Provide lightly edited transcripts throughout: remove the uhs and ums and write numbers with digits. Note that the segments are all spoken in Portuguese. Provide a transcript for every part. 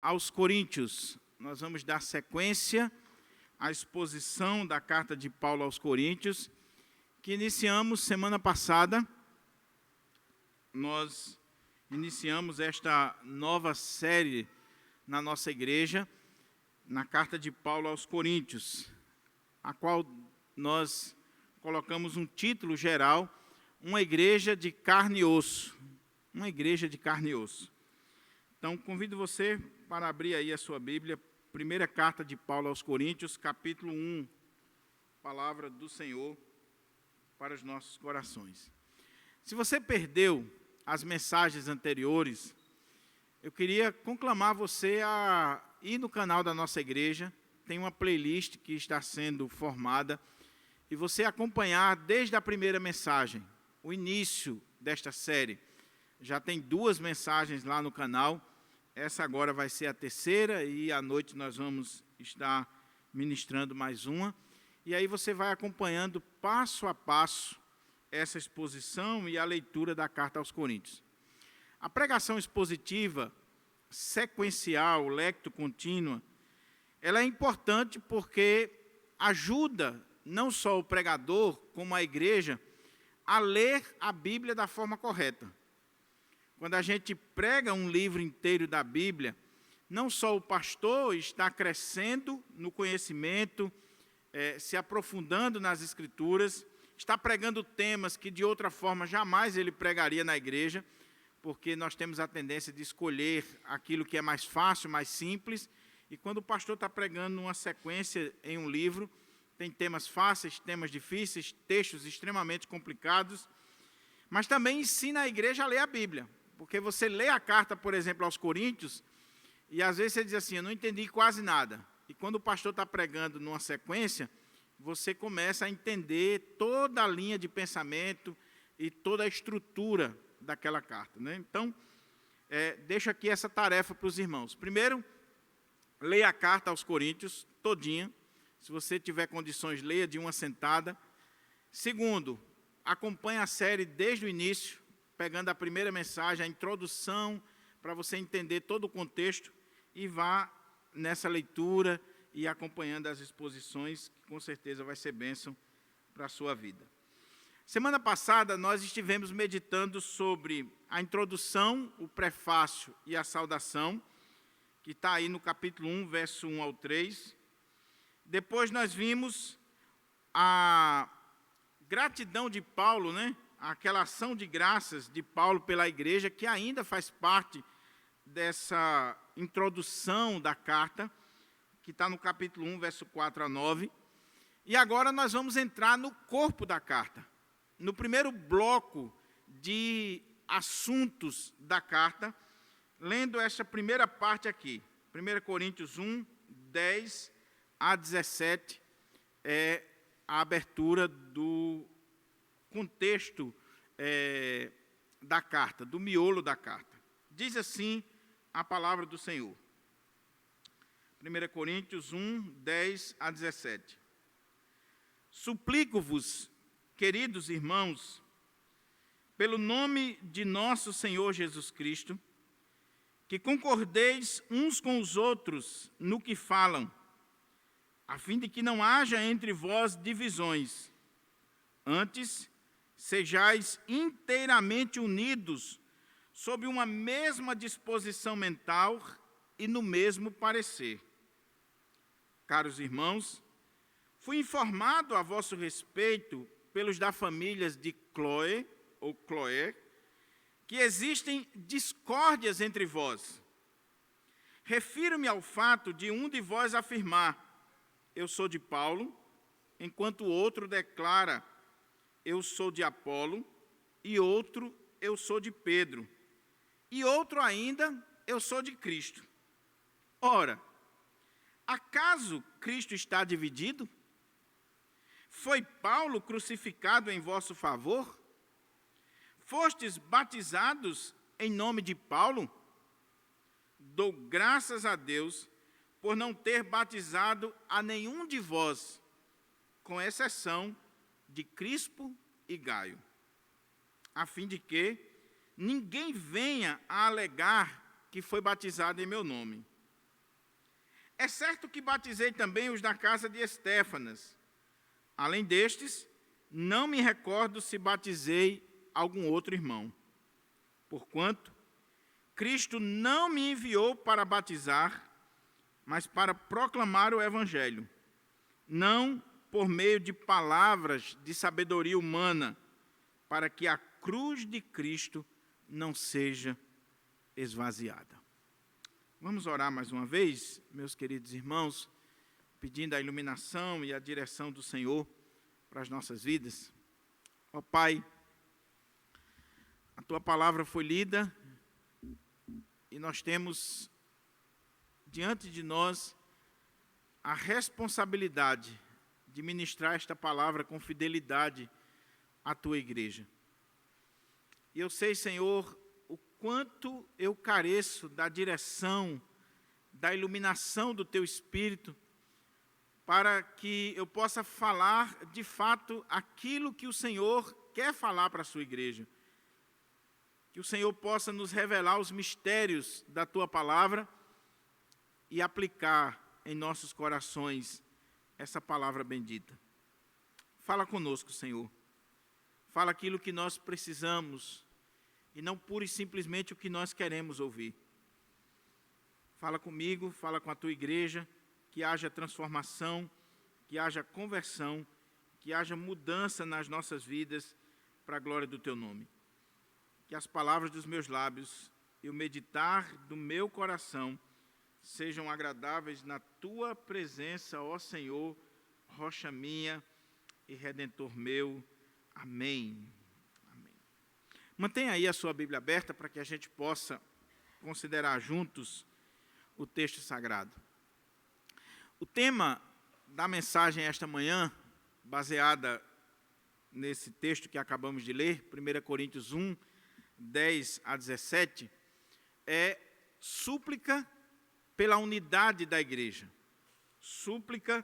aos Coríntios. Nós vamos dar sequência à exposição da carta de Paulo aos Coríntios, que iniciamos semana passada. Nós iniciamos esta nova série na nossa igreja, na carta de Paulo aos Coríntios, a qual nós colocamos um título geral, uma igreja de carne e osso. Uma igreja de carne e osso. Então, convido você para abrir aí a sua Bíblia, primeira carta de Paulo aos Coríntios, capítulo 1, palavra do Senhor para os nossos corações. Se você perdeu as mensagens anteriores, eu queria conclamar você a ir no canal da nossa igreja, tem uma playlist que está sendo formada, e você acompanhar desde a primeira mensagem, o início desta série. Já tem 2 mensagens lá no canal, essa agora vai ser a terceira, e à noite nós vamos estar ministrando mais uma. E aí você vai acompanhando passo a passo essa exposição e a leitura da carta aos Coríntios. A pregação expositiva, sequencial, lecto-contínua, ela é importante porque ajuda não só o pregador, como a igreja, a ler a Bíblia da forma correta. Quando a gente prega um livro inteiro da Bíblia, não só o pastor está crescendo no conhecimento, se aprofundando nas Escrituras, está pregando temas que de outra forma jamais ele pregaria na igreja, porque nós temos a tendência de escolher aquilo que é mais fácil, mais simples, e quando o pastor está pregando uma sequência em um livro, tem temas fáceis, temas difíceis, textos extremamente complicados, mas também ensina a igreja a ler a Bíblia, porque você lê a carta, por exemplo, aos Coríntios, e às vezes você diz assim, eu não entendi quase nada. E quando o pastor está pregando numa sequência, você começa a entender toda a linha de pensamento e toda a estrutura daquela carta, né? Então, deixo aqui essa tarefa para os irmãos. Primeiro, leia a carta aos Coríntios todinha. Se você tiver condições, leia de uma sentada. Segundo, acompanhe a série desde o início, pegando a primeira mensagem, a introdução, para você entender todo o contexto, e vá nessa leitura e acompanhando as exposições, que com certeza vai ser bênção para a sua vida. Semana passada, nós estivemos meditando sobre a introdução, o prefácio e a saudação, que está aí no capítulo 1, verso 1 ao 3. Depois nós vimos a gratidão de Paulo, né? Aquela ação de graças de Paulo pela igreja, que ainda faz parte dessa introdução da carta, que está no capítulo 1, verso 4 a 9. E agora nós vamos entrar no corpo da carta. No primeiro bloco de assuntos da carta, lendo essa primeira parte aqui, 1 Coríntios 1, 10 a 17, é a abertura do contexto da carta, do miolo da carta. Diz assim a palavra do Senhor. 1 Coríntios 1, 10 a 17. Suplico-vos, queridos irmãos, pelo nome de nosso Senhor Jesus Cristo, que concordeis uns com os outros no que falam, a fim de que não haja entre vós divisões. Antes, sejais inteiramente unidos sob uma mesma disposição mental e no mesmo parecer. Caros irmãos, fui informado a vosso respeito pelos da famílias de Cloé, ou Cloé, que existem discórdias entre vós. Refiro-me ao fato de um de vós afirmar, eu sou de Paulo, enquanto o outro declara, eu sou de Apolo, e outro, eu sou de Pedro, e outro ainda, eu sou de Cristo. Ora, acaso Cristo está dividido? Foi Paulo crucificado em vosso favor? Fostes batizados em nome de Paulo? Dou graças a Deus por não ter batizado a nenhum de vós, com exceção de Crispo e Gaio, a fim de que ninguém venha a alegar que foi batizado em meu nome. É certo que batizei também os da casa de Estéfanas. Além destes, não me recordo se batizei algum outro irmão. Porquanto, Cristo não me enviou para batizar, mas para proclamar o Evangelho, não por meio de palavras de sabedoria humana, para que a cruz de Cristo não seja esvaziada. Vamos orar mais uma vez, meus queridos irmãos, pedindo a iluminação e a direção do Senhor para as nossas vidas. Ó Pai, a Tua palavra foi lida e nós temos diante de nós a responsabilidade de ministrar esta palavra com fidelidade à Tua igreja. E eu sei, Senhor, o quanto eu careço da direção, da iluminação do Teu Espírito, para que eu possa falar, de fato, aquilo que o Senhor quer falar para a sua igreja. Que o Senhor possa nos revelar os mistérios da Tua palavra e aplicar em nossos corações essa palavra bendita. Fala conosco, Senhor. Fala aquilo que nós precisamos e não pura e simplesmente o que nós queremos ouvir. Fala comigo, fala com a Tua igreja, que haja transformação, que haja conversão, que haja mudança nas nossas vidas para a glória do Teu nome. Que as palavras dos meus lábios e o meditar do meu coração sejam agradáveis na Tua presença, ó Senhor, rocha minha e Redentor meu. Amém. Amém. Mantenha aí a sua Bíblia aberta para que a gente possa considerar juntos o texto sagrado. O tema da mensagem esta manhã, baseada nesse texto que acabamos de ler, 1 Coríntios 1, 10 a 17, é súplica pela unidade da igreja. Súplica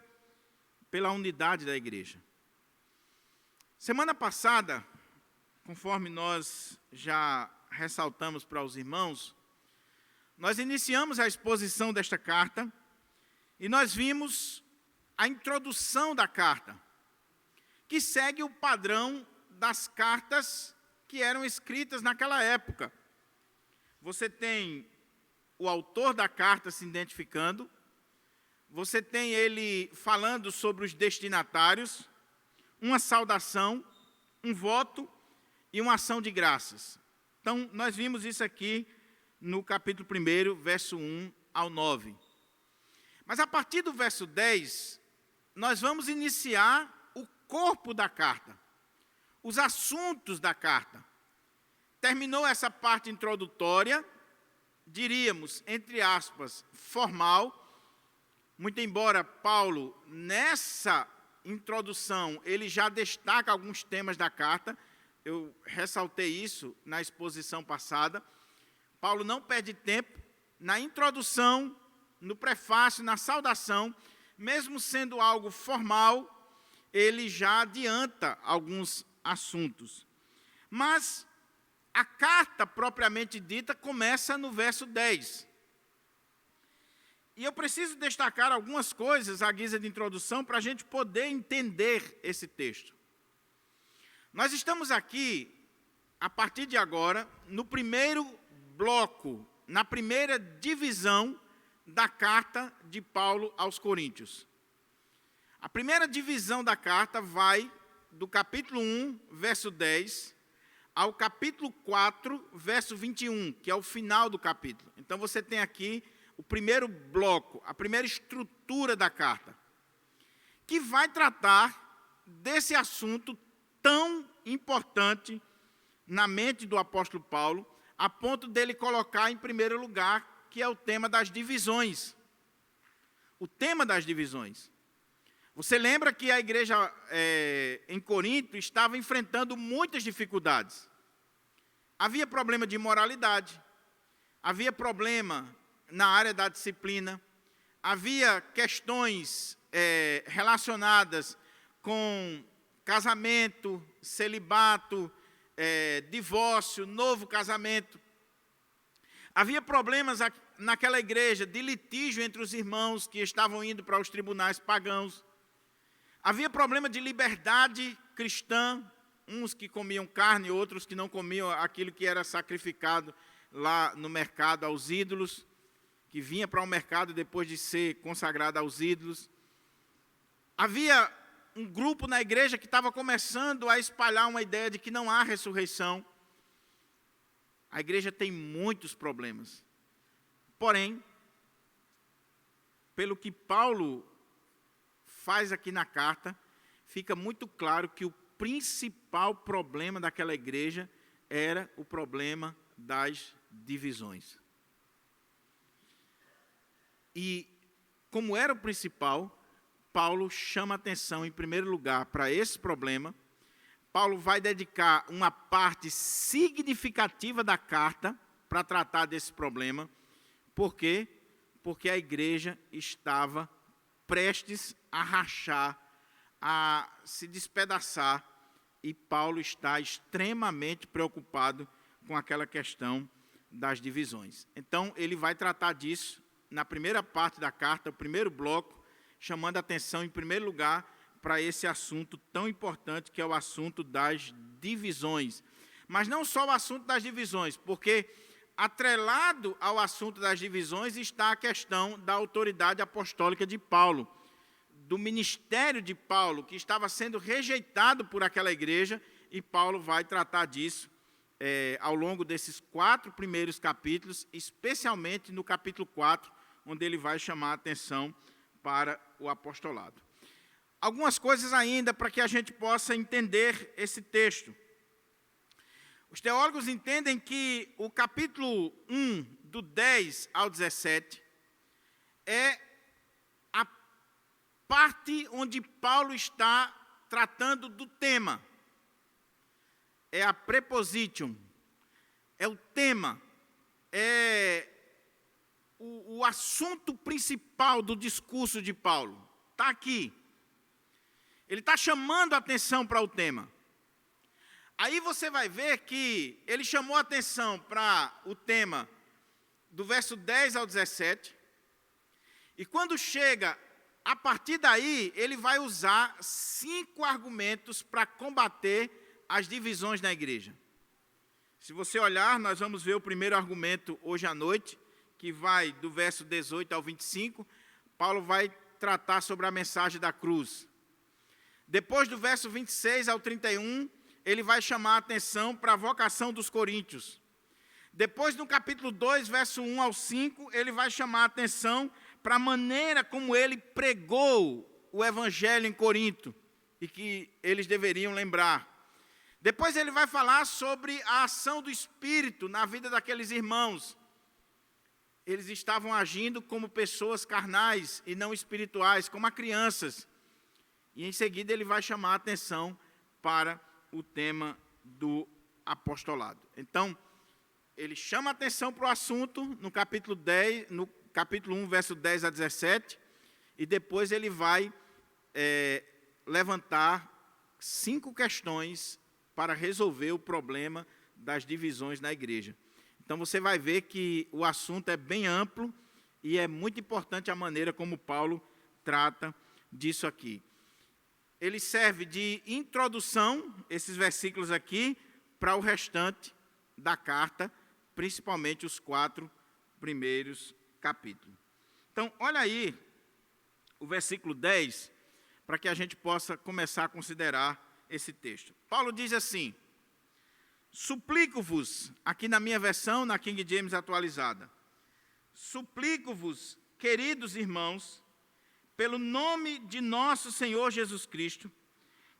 pela unidade da igreja. Semana passada, conforme nós já ressaltamos para os irmãos, nós iniciamos a exposição desta carta e nós vimos a introdução da carta, que segue o padrão das cartas que eram escritas naquela época. Você tem o autor da carta se identificando, você tem ele falando sobre os destinatários, uma saudação, um voto e uma ação de graças. Então, nós vimos isso aqui no capítulo 1, verso 1 ao 9. Mas a partir do verso 10, nós vamos iniciar o corpo da carta, os assuntos da carta. Terminou essa parte introdutória, diríamos, entre aspas, formal, muito embora Paulo, nessa introdução, ele já destaca alguns temas da carta, eu ressaltei isso na exposição passada. Paulo não perde tempo, na introdução, no prefácio, na saudação, mesmo sendo algo formal, ele já adianta alguns assuntos. Mas a carta propriamente dita começa no verso 10. E eu preciso destacar algumas coisas à guisa de introdução para a gente poder entender esse texto. Nós estamos aqui, a partir de agora, no primeiro bloco, na primeira divisão da carta de Paulo aos Coríntios. A primeira divisão da carta vai do capítulo 1, verso 10, ao capítulo 4, verso 21, que é o final do capítulo. Então, você tem aqui o primeiro bloco, a primeira estrutura da carta, que vai tratar desse assunto tão importante na mente do apóstolo Paulo, a ponto dele colocar em primeiro lugar, que é o tema das divisões. O tema das divisões. Você lembra que a igreja em Corinto estava enfrentando muitas dificuldades. Havia problema de imoralidade, havia problema na área da disciplina, havia questões relacionadas com casamento, celibato, divórcio, novo casamento. Havia problemas naquela igreja de litígio entre os irmãos que estavam indo para os tribunais pagãos. Havia problema de liberdade cristã, uns que comiam carne, outros que não comiam aquilo que era sacrificado lá no mercado aos ídolos, que vinha para o mercado depois de ser consagrado aos ídolos. Havia um grupo na igreja que estava começando a espalhar uma ideia de que não há ressurreição. A igreja tem muitos problemas. Porém, pelo que Paulo faz aqui na carta, fica muito claro que o principal problema daquela igreja era o problema das divisões. E, como era o principal, Paulo chama atenção, em primeiro lugar, para esse problema. Paulo vai dedicar uma parte significativa da carta para tratar desse problema. Por quê? Porque a igreja estava prestes a rachar, a se despedaçar, e Paulo está extremamente preocupado com aquela questão das divisões. Então, ele vai tratar disso na primeira parte da carta, o primeiro bloco, chamando a atenção, em primeiro lugar, para esse assunto tão importante, que é o assunto das divisões. Mas não só o assunto das divisões, porque atrelado ao assunto das divisões está a questão da autoridade apostólica de Paulo, do ministério de Paulo, que estava sendo rejeitado por aquela igreja, e Paulo vai tratar disso ao longo desses 4 primeiros capítulos, especialmente no capítulo 4, onde ele vai chamar a atenção para o apostolado. Algumas coisas ainda para que a gente possa entender esse texto. Os teólogos entendem que o capítulo 1, do 10 ao 17, é a parte onde Paulo está tratando do tema. É a preposition, é o tema, é o assunto principal do discurso de Paulo. Está aqui. Ele está chamando a atenção para o tema. Aí você vai ver que ele chamou a atenção para o tema do verso 10 ao 17. E quando chega, a partir daí, ele vai usar 5 argumentos para combater as divisões na igreja. Se você olhar, nós vamos ver o primeiro argumento hoje à noite, que vai do verso 18 ao 25. Paulo vai tratar sobre a mensagem da cruz. Depois do verso 26 ao 31, ele vai chamar a atenção para a vocação dos coríntios. Depois, no capítulo 2, verso 1 ao 5, ele vai chamar a atenção para a maneira como ele pregou o evangelho em Corinto, e que eles deveriam lembrar. Depois ele vai falar sobre a ação do Espírito na vida daqueles irmãos. Eles estavam agindo como pessoas carnais e não espirituais, como crianças. E em seguida ele vai chamar a atenção para o tema do apostolado. Então, ele chama a atenção para o assunto no capítulo 10, no capítulo 1, verso 10 a 17, e depois ele vai levantar 5 questões para resolver o problema das divisões na igreja. Então, você vai ver que o assunto é bem amplo e é muito importante a maneira como Paulo trata disso aqui. Ele serve de introdução, esses versículos aqui, para o restante da carta, principalmente os 4 primeiros capítulos. Então, olha aí o versículo 10, para que a gente possa começar a considerar esse texto. Paulo diz assim: suplico-vos, aqui na minha versão, na King James atualizada, suplico-vos, queridos irmãos, pelo nome de nosso Senhor Jesus Cristo,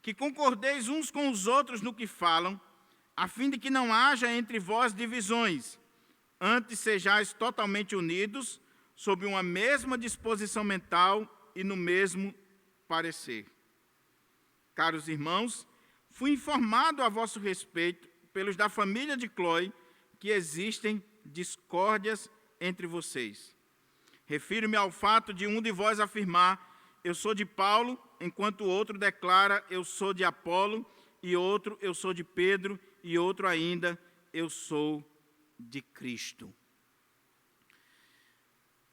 que concordeis uns com os outros no que falam, a fim de que não haja entre vós divisões, antes sejais totalmente unidos, sob uma mesma disposição mental e no mesmo parecer. Caros irmãos, fui informado a vosso respeito, pelos da família de Cloe, que existem discórdias entre vocês. Refiro-me ao fato de um de vós afirmar: eu sou de Paulo, enquanto o outro declara: eu sou de Apolo, e outro: eu sou de Pedro, e outro ainda: eu sou de Cristo.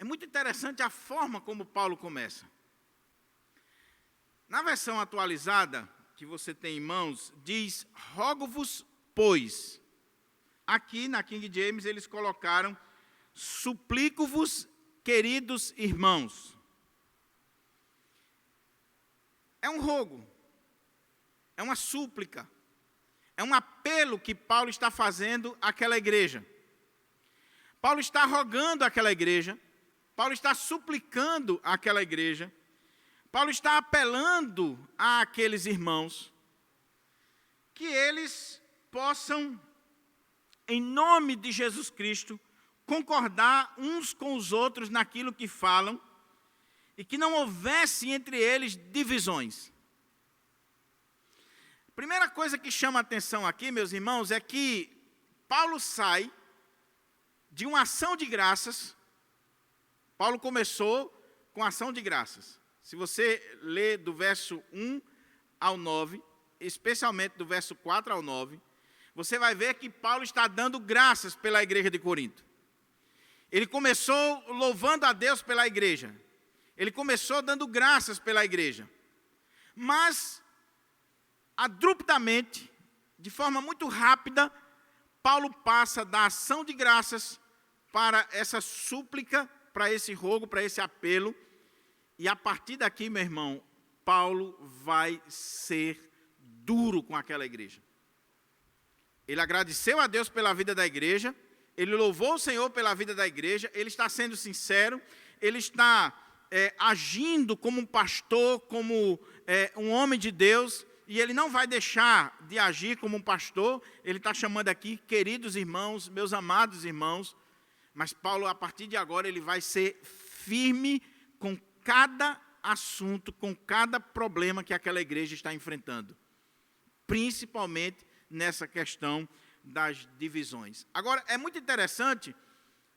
É muito interessante a forma como Paulo começa. Na versão atualizada, que você tem em mãos, diz, rogo-vos, pois. Aqui, na King James, eles colocaram, suplico-vos, queridos irmãos. É um rogo, é uma súplica, é um apelo que Paulo está fazendo àquela igreja. Paulo está rogando àquela igreja, Paulo está suplicando àquela igreja, Paulo está apelando àqueles irmãos, que eles possam, em nome de Jesus Cristo, concordar uns com os outros naquilo que falam, e que não houvesse entre eles divisões. A primeira coisa que chama a atenção aqui, meus irmãos, é que Paulo sai de uma ação de graças. Paulo começou com ação de graças. Se você ler do verso 1 ao 9, especialmente do verso 4 ao 9, você vai ver que Paulo está dando graças pela igreja de Corinto. Ele começou louvando a Deus pela igreja. Ele começou dando graças pela igreja. Mas, abruptamente, de forma muito rápida, Paulo passa da ação de graças para essa súplica, para esse rogo, para esse apelo. E a partir daqui, meu irmão, Paulo vai ser duro com aquela igreja. Ele agradeceu a Deus pela vida da igreja, ele louvou o Senhor pela vida da igreja, ele está sendo sincero, ele está agindo como um pastor, como um homem de Deus, e ele não vai deixar de agir como um pastor. Ele está chamando aqui, queridos irmãos, meus amados irmãos, mas Paulo, a partir de agora, ele vai ser firme com cada assunto, com cada problema que aquela igreja está enfrentando, principalmente nessa questão das divisões. Agora, é muito interessante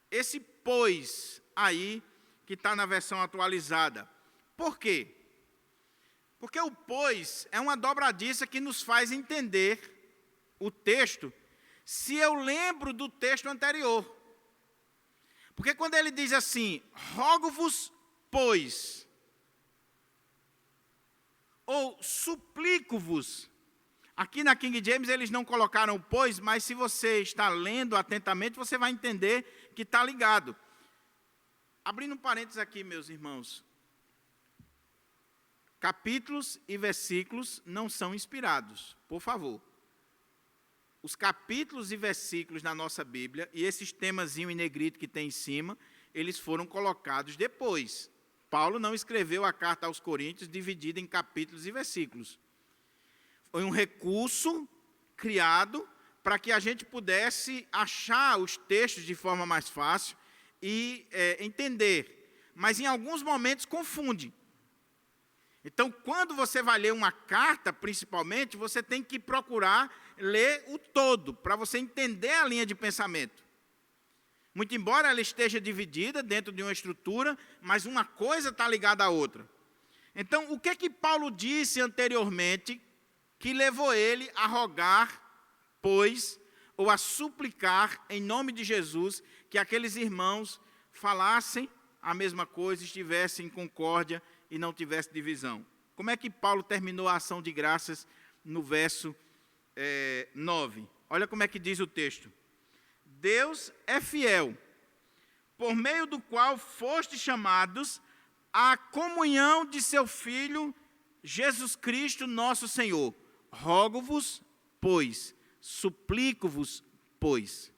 esse pois aí, que está na versão atualizada. Por quê? Porque o pois é uma dobradiça que nos faz entender o texto, se eu lembro do texto anterior. Porque quando ele diz assim, rogo-vos, pois, ou suplico-vos, aqui na King James eles não colocaram pois, mas se você está lendo atentamente, você vai entender que está ligado. Abrindo um parênteses aqui, meus irmãos, capítulos e versículos não são inspirados, por favor. Os capítulos e versículos na nossa Bíblia, e esses temazinho em negrito que tem em cima, eles foram colocados depois. Paulo não escreveu a carta aos Coríntios dividida em capítulos e versículos. Foi um recurso criado para que a gente pudesse achar os textos de forma mais fácil e entender. Mas em alguns momentos confunde. Então, quando você vai ler uma carta, principalmente, você tem que procurar ler o todo, para você entender a linha de pensamento. Muito embora ela esteja dividida dentro de uma estrutura, mas uma coisa está ligada à outra. Então, o que Paulo disse anteriormente que levou ele a rogar, pois, ou a suplicar, em nome de Jesus, que aqueles irmãos falassem a mesma coisa, estivessem em concórdia e não tivesse divisão? Como é que Paulo terminou a ação de graças no verso 9? Olha como é que diz o texto. Deus é fiel, por meio do qual fostes chamados à comunhão de seu Filho, Jesus Cristo, nosso Senhor. Rogo-vos, pois, suplico-vos, pois.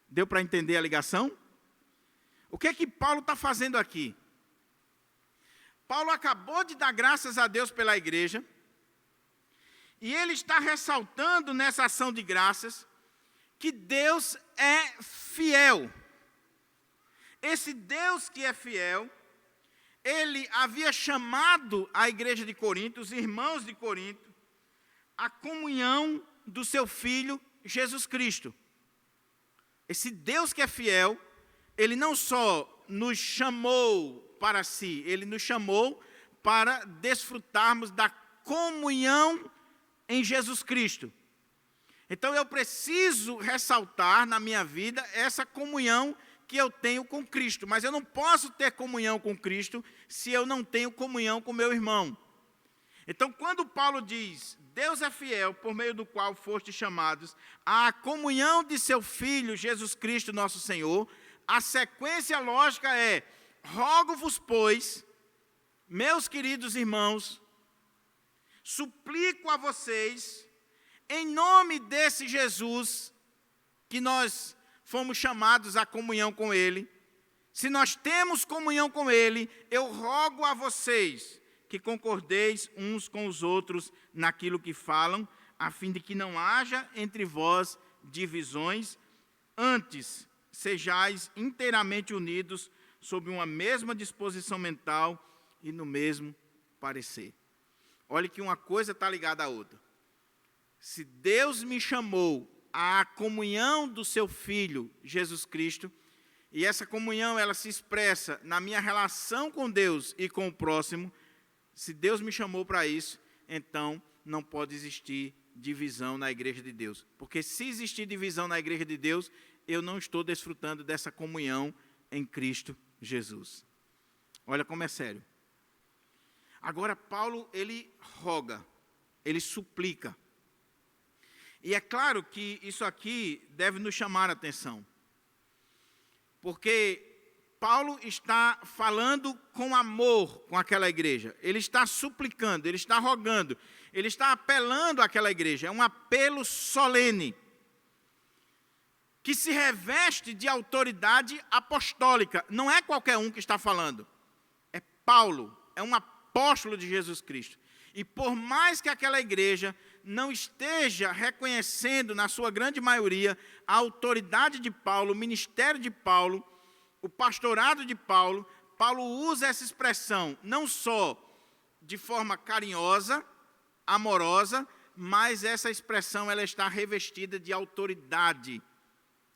Deu para entender a ligação? O que é que Paulo está fazendo aqui? Paulo acabou de dar graças a Deus pela igreja, e ele está ressaltando nessa ação de graças que Deus é fiel. Esse Deus que é fiel, ele havia chamado a igreja de Corinto, os irmãos de Corinto, à comunhão do seu Filho Jesus Cristo. Esse Deus que é fiel, ele não só nos chamou para si, ele nos chamou para desfrutarmos da comunhão em Jesus Cristo. Então eu preciso ressaltar na minha vida essa comunhão que eu tenho com Cristo, mas eu não posso ter comunhão com Cristo se eu não tenho comunhão com meu irmão. Então, quando Paulo diz, Deus é fiel, por meio do qual fostes chamados à comunhão de seu Filho, Jesus Cristo, nosso Senhor, a sequência lógica é, rogo-vos, pois, meus queridos irmãos, suplico a vocês, em nome desse Jesus, que nós fomos chamados à comunhão com Ele, se nós temos comunhão com Ele, eu rogo a vocês que concordeis uns com os outros naquilo que falam, a fim de que não haja entre vós divisões, antes sejais inteiramente unidos sob uma mesma disposição mental e no mesmo parecer. Olhe que uma coisa está ligada à outra. Se Deus me chamou à comunhão do seu Filho, Jesus Cristo, e essa comunhão ela se expressa na minha relação com Deus e com o próximo, se Deus me chamou para isso, então não pode existir divisão na igreja de Deus. Porque se existir divisão na igreja de Deus, eu não estou desfrutando dessa comunhão em Cristo Jesus. Olha como é sério. Agora, Paulo, ele roga, ele suplica. E é claro que isso aqui deve nos chamar a atenção. Porque Paulo está falando com amor com aquela igreja. Ele está suplicando, ele está rogando, ele está apelando àquela igreja. É um apelo solene, que se reveste de autoridade apostólica. Não é qualquer um que está falando. É Paulo, é um apóstolo de Jesus Cristo. E por mais que aquela igreja não esteja reconhecendo, na sua grande maioria, a autoridade de Paulo, o ministério de Paulo, o pastorado de Paulo, Paulo usa essa expressão não só de forma carinhosa, amorosa, mas essa expressão ela está revestida de autoridade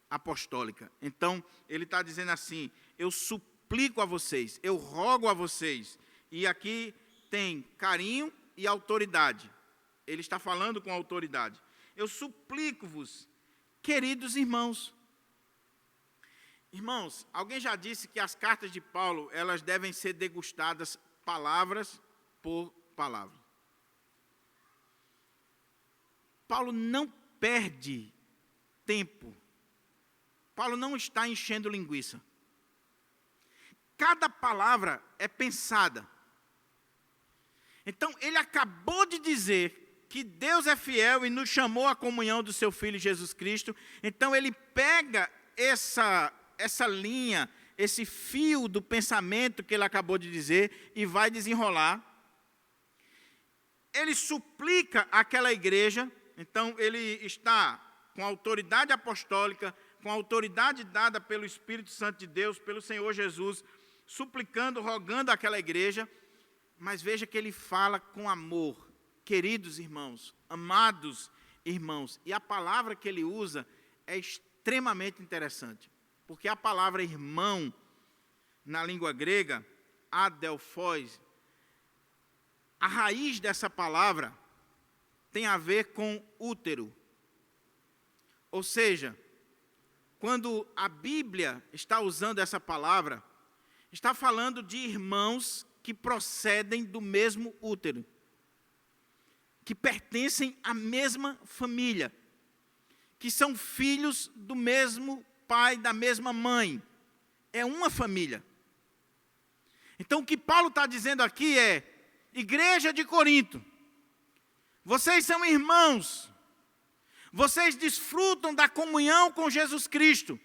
apostólica. Então, ele está dizendo assim, eu suplico a vocês, eu rogo a vocês, e aqui tem carinho e autoridade. Ele está falando com autoridade. Eu suplico-vos, queridos irmãos. Irmãos, alguém já disse que as cartas de Paulo, elas devem ser degustadas palavras por palavra. Paulo não perde tempo. Paulo não está enchendo linguiça. Cada palavra é pensada. Então, ele acabou de dizer que Deus é fiel e nos chamou à comunhão do seu Filho Jesus Cristo. Então, ele pega essa linha, esse fio do pensamento que ele acabou de dizer e vai desenrolar. Ele suplica àquela igreja, então ele está com a autoridade apostólica, com a autoridade dada pelo Espírito Santo de Deus, pelo Senhor Jesus, suplicando, rogando àquela igreja, mas veja que ele fala com amor, queridos irmãos, amados irmãos, e a palavra que ele usa é extremamente interessante. Porque a palavra irmão, na língua grega, adelphos, a raiz dessa palavra tem a ver com útero. Ou seja, quando a Bíblia está usando essa palavra, está falando de irmãos que procedem do mesmo útero, que pertencem à mesma família, que são filhos do mesmo pai, da mesma mãe. É uma família. Então, o que Paulo está dizendo aqui é, igreja de Corinto, vocês são irmãos, vocês desfrutam da comunhão com Jesus Cristo.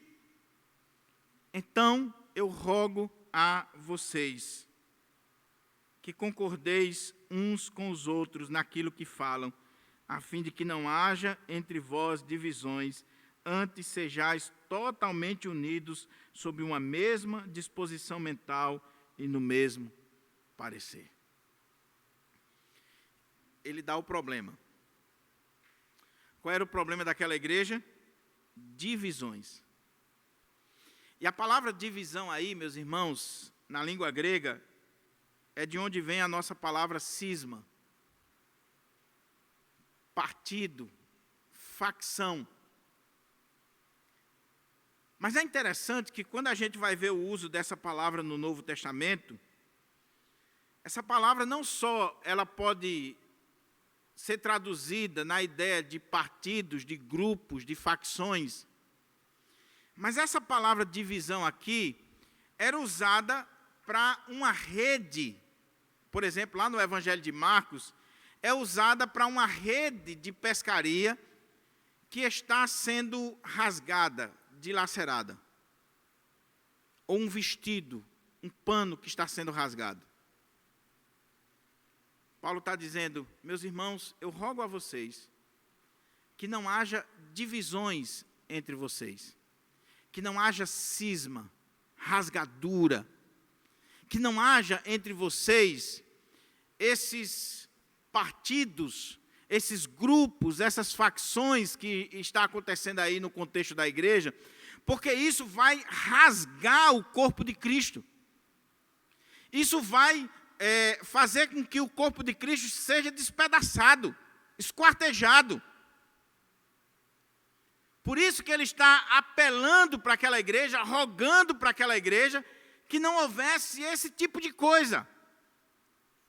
Então, eu rogo a vocês que concordeis uns com os outros naquilo que falam, a fim de que não haja entre vós divisões, antes sejais totalmente unidos sob uma mesma disposição mental e no mesmo parecer. Ele dá o problema. Qual era o problema daquela igreja? Divisões. E a palavra divisão aí, meus irmãos, na língua grega, é de onde vem a nossa palavra cisma. Partido, facção. Mas é interessante que quando a gente vai ver o uso dessa palavra no Novo Testamento, essa palavra não só ela pode ser traduzida na ideia de partidos, de grupos, de facções, mas essa palavra divisão aqui era usada para uma rede. Por exemplo, lá no Evangelho de Marcos, é usada para uma rede de pescaria que está sendo rasgada, dilacerada. Ou um vestido, um pano que está sendo rasgado. Paulo está dizendo, meus irmãos, eu rogo a vocês que não haja divisões entre vocês, que não haja cisma, rasgadura, que não haja entre vocês esses partidos, esses grupos, essas facções que está acontecendo aí no contexto da igreja, porque isso vai rasgar o corpo de Cristo. Isso vai fazer com que o corpo de Cristo seja despedaçado, esquartejado. Por isso que ele está apelando para aquela igreja, rogando para aquela igreja, que não houvesse esse tipo de coisa,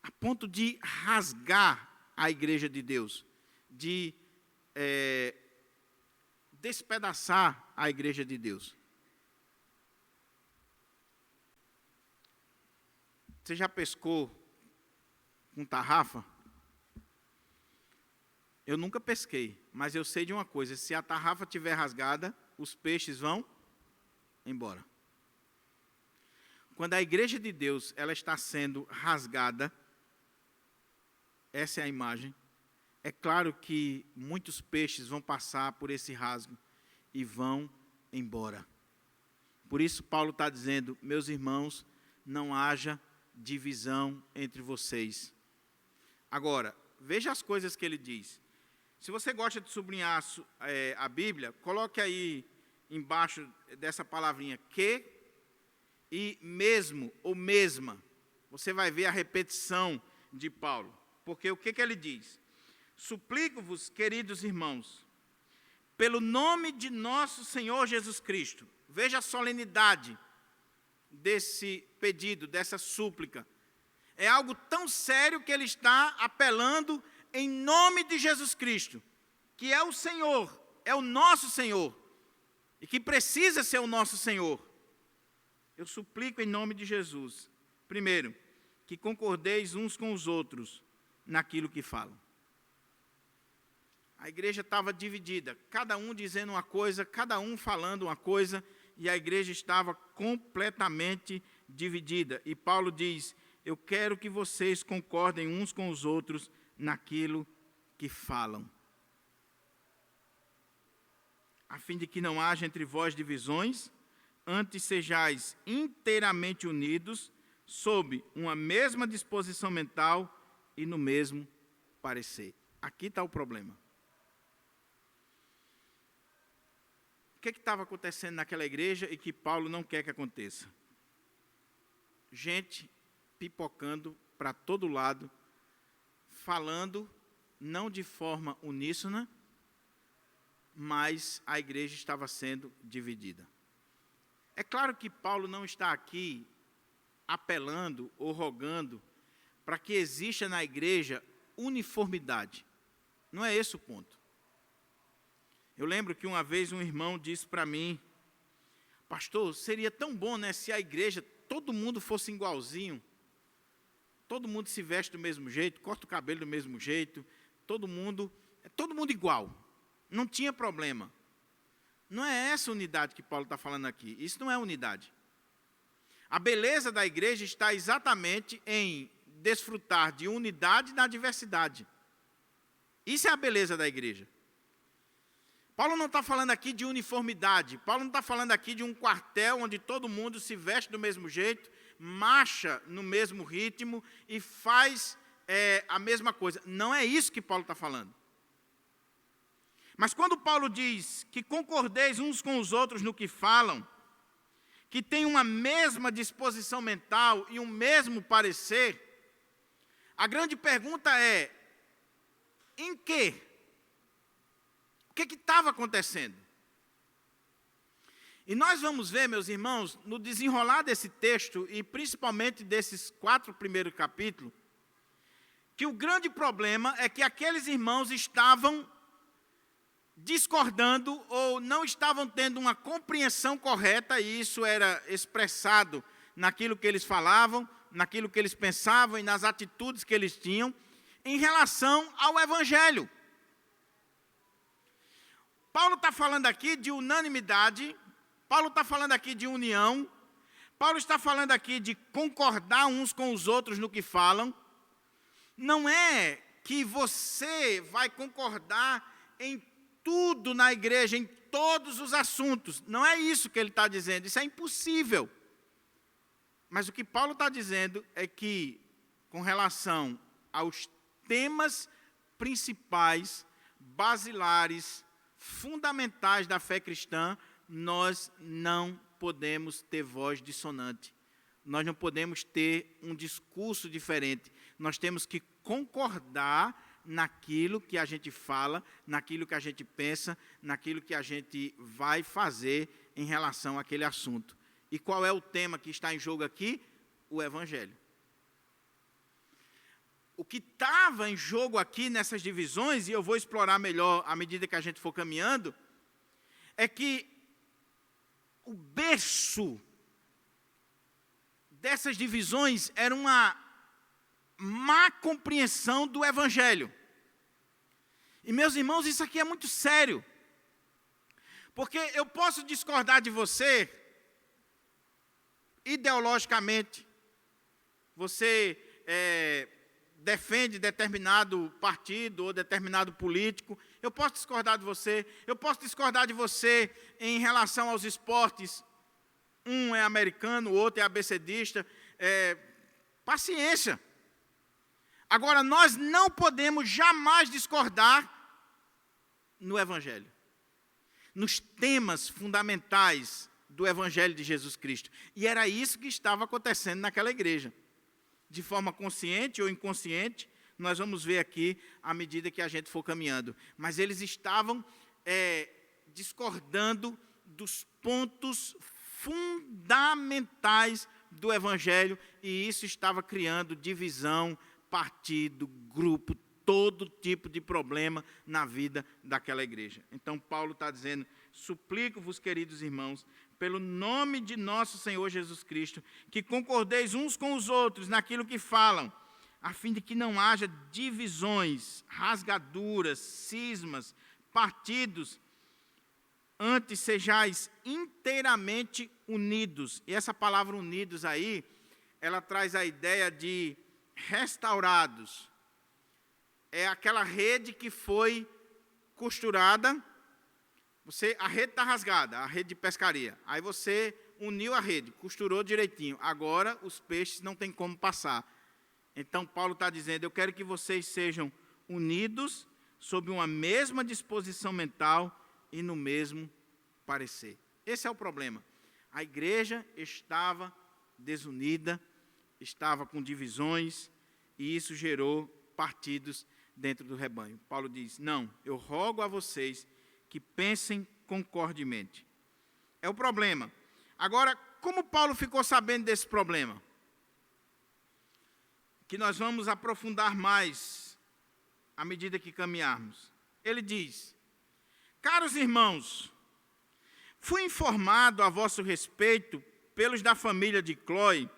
a ponto de rasgar a igreja de Deus, de despedaçar a igreja de Deus. Você já pescou com tarrafa? Eu nunca pesquei, mas eu sei de uma coisa, se a tarrafa estiver rasgada, os peixes vão embora. Quando a igreja de Deus ela está sendo rasgada, essa é a imagem, é claro que muitos peixes vão passar por esse rasgo e vão embora. Por isso Paulo está dizendo, meus irmãos, não haja divisão entre vocês. Agora, veja as coisas que ele diz. Se você gosta de sublinhar a Bíblia, coloque aí embaixo dessa palavrinha que e mesmo ou mesma. Você vai ver a repetição de Paulo. Porque o que ele diz? Suplico-vos, queridos irmãos, pelo nome de nosso Senhor Jesus Cristo. Veja a solenidade desse pedido, dessa súplica. É algo tão sério que ele está apelando em nome de Jesus Cristo, que é o Senhor, é o nosso Senhor, e que precisa ser o nosso Senhor. Eu suplico em nome de Jesus, primeiro, que concordeis uns com os outros naquilo que falam. A igreja estava dividida, cada um dizendo uma coisa, cada um falando uma coisa, e a igreja estava completamente dividida. E Paulo diz, eu quero que vocês concordem uns com os outros naquilo que falam, a fim de que não haja entre vós divisões, antes sejais inteiramente unidos, sob uma mesma disposição mental e no mesmo parecer. Aqui está o problema. O que estava acontecendo naquela igreja e que Paulo não quer que aconteça? Gente pipocando para todo lado, falando não de forma uníssona, mas a igreja estava sendo dividida. É claro que Paulo não está aqui apelando ou rogando para que exista na igreja uniformidade. Não é esse o ponto. Eu lembro que uma vez um irmão disse para mim, pastor, seria tão bom, né, se a igreja, todo mundo fosse igualzinho, todo mundo se veste do mesmo jeito, corta o cabelo do mesmo jeito, todo mundo igual, não tinha problema. Não é essa unidade que Paulo está falando aqui, isso não é unidade. A beleza da igreja está exatamente em desfrutar de unidade na diversidade. Isso é a beleza da igreja. Paulo não está falando aqui de uniformidade, Paulo não está falando aqui de um quartel onde todo mundo se veste do mesmo jeito, marcha no mesmo ritmo e faz a mesma coisa. Não é isso que Paulo está falando. Mas quando Paulo diz que concordeis uns com os outros no que falam, que tem uma mesma disposição mental e um mesmo parecer, a grande pergunta é, em quê? O que estava acontecendo? E nós vamos ver, meus irmãos, no desenrolar desse texto, e principalmente desses 4 primeiros capítulos, que o grande problema é que aqueles irmãos estavam discordando ou não estavam tendo uma compreensão correta, e isso era expressado naquilo que eles falavam, naquilo que eles pensavam e nas atitudes que eles tinham em relação ao Evangelho. Paulo está falando aqui de unanimidade, Paulo está falando aqui de união, Paulo está falando aqui de concordar uns com os outros no que falam. Não é que você vai concordar em tudo na igreja, em todos os assuntos. Não é isso que ele está dizendo, isso é impossível. Mas o que Paulo está dizendo é que, com relação aos temas principais, basilares, fundamentais da fé cristã, nós não podemos ter voz dissonante. Nós não podemos ter um discurso diferente. Nós temos que concordar naquilo que a gente fala, naquilo que a gente pensa, naquilo que a gente vai fazer em relação àquele assunto. E qual é o tema que está em jogo aqui? O Evangelho. O que estava em jogo aqui nessas divisões, e eu vou explorar melhor à medida que a gente for caminhando, é que o berço dessas divisões era uma má compreensão do Evangelho. E, meus irmãos, isso aqui é muito sério. Porque eu posso discordar de você ideologicamente. Você defende determinado partido ou determinado político. Eu posso discordar de você. Eu posso discordar de você em relação aos esportes. Um é americano, o outro é abecedista. Paciência. Agora, nós não podemos jamais discordar no Evangelho, nos temas fundamentais do Evangelho de Jesus Cristo. E era isso que estava acontecendo naquela igreja. De forma consciente ou inconsciente, nós vamos ver aqui à medida que a gente for caminhando. Mas eles estavam discordando dos pontos fundamentais do Evangelho, e isso estava criando divisão, partido, grupo, todo tipo de problema na vida daquela igreja. Então, Paulo está dizendo: suplico-vos, queridos irmãos, pelo nome de nosso Senhor Jesus Cristo, que concordeis uns com os outros naquilo que falam, a fim de que não haja divisões, rasgaduras, cismas, partidos, antes sejais inteiramente unidos. E essa palavra unidos aí, ela traz a ideia de restaurados. É aquela rede que foi costurada. A rede está rasgada, a rede de pescaria. Aí você uniu a rede, costurou direitinho. Agora os peixes não tem como passar. Então Paulo está dizendo: eu quero que vocês sejam unidos sob uma mesma disposição mental e no mesmo parecer. Esse é o problema. A igreja estava desunida, estava com divisões, e isso gerou partidos dentro do rebanho. Paulo diz: não, eu rogo a vocês que pensem concordemente. É o problema. Agora, como Paulo ficou sabendo desse problema? Que nós vamos aprofundar mais à medida que caminharmos. Ele diz: caros irmãos, fui informado a vosso respeito pelos da família de Cloe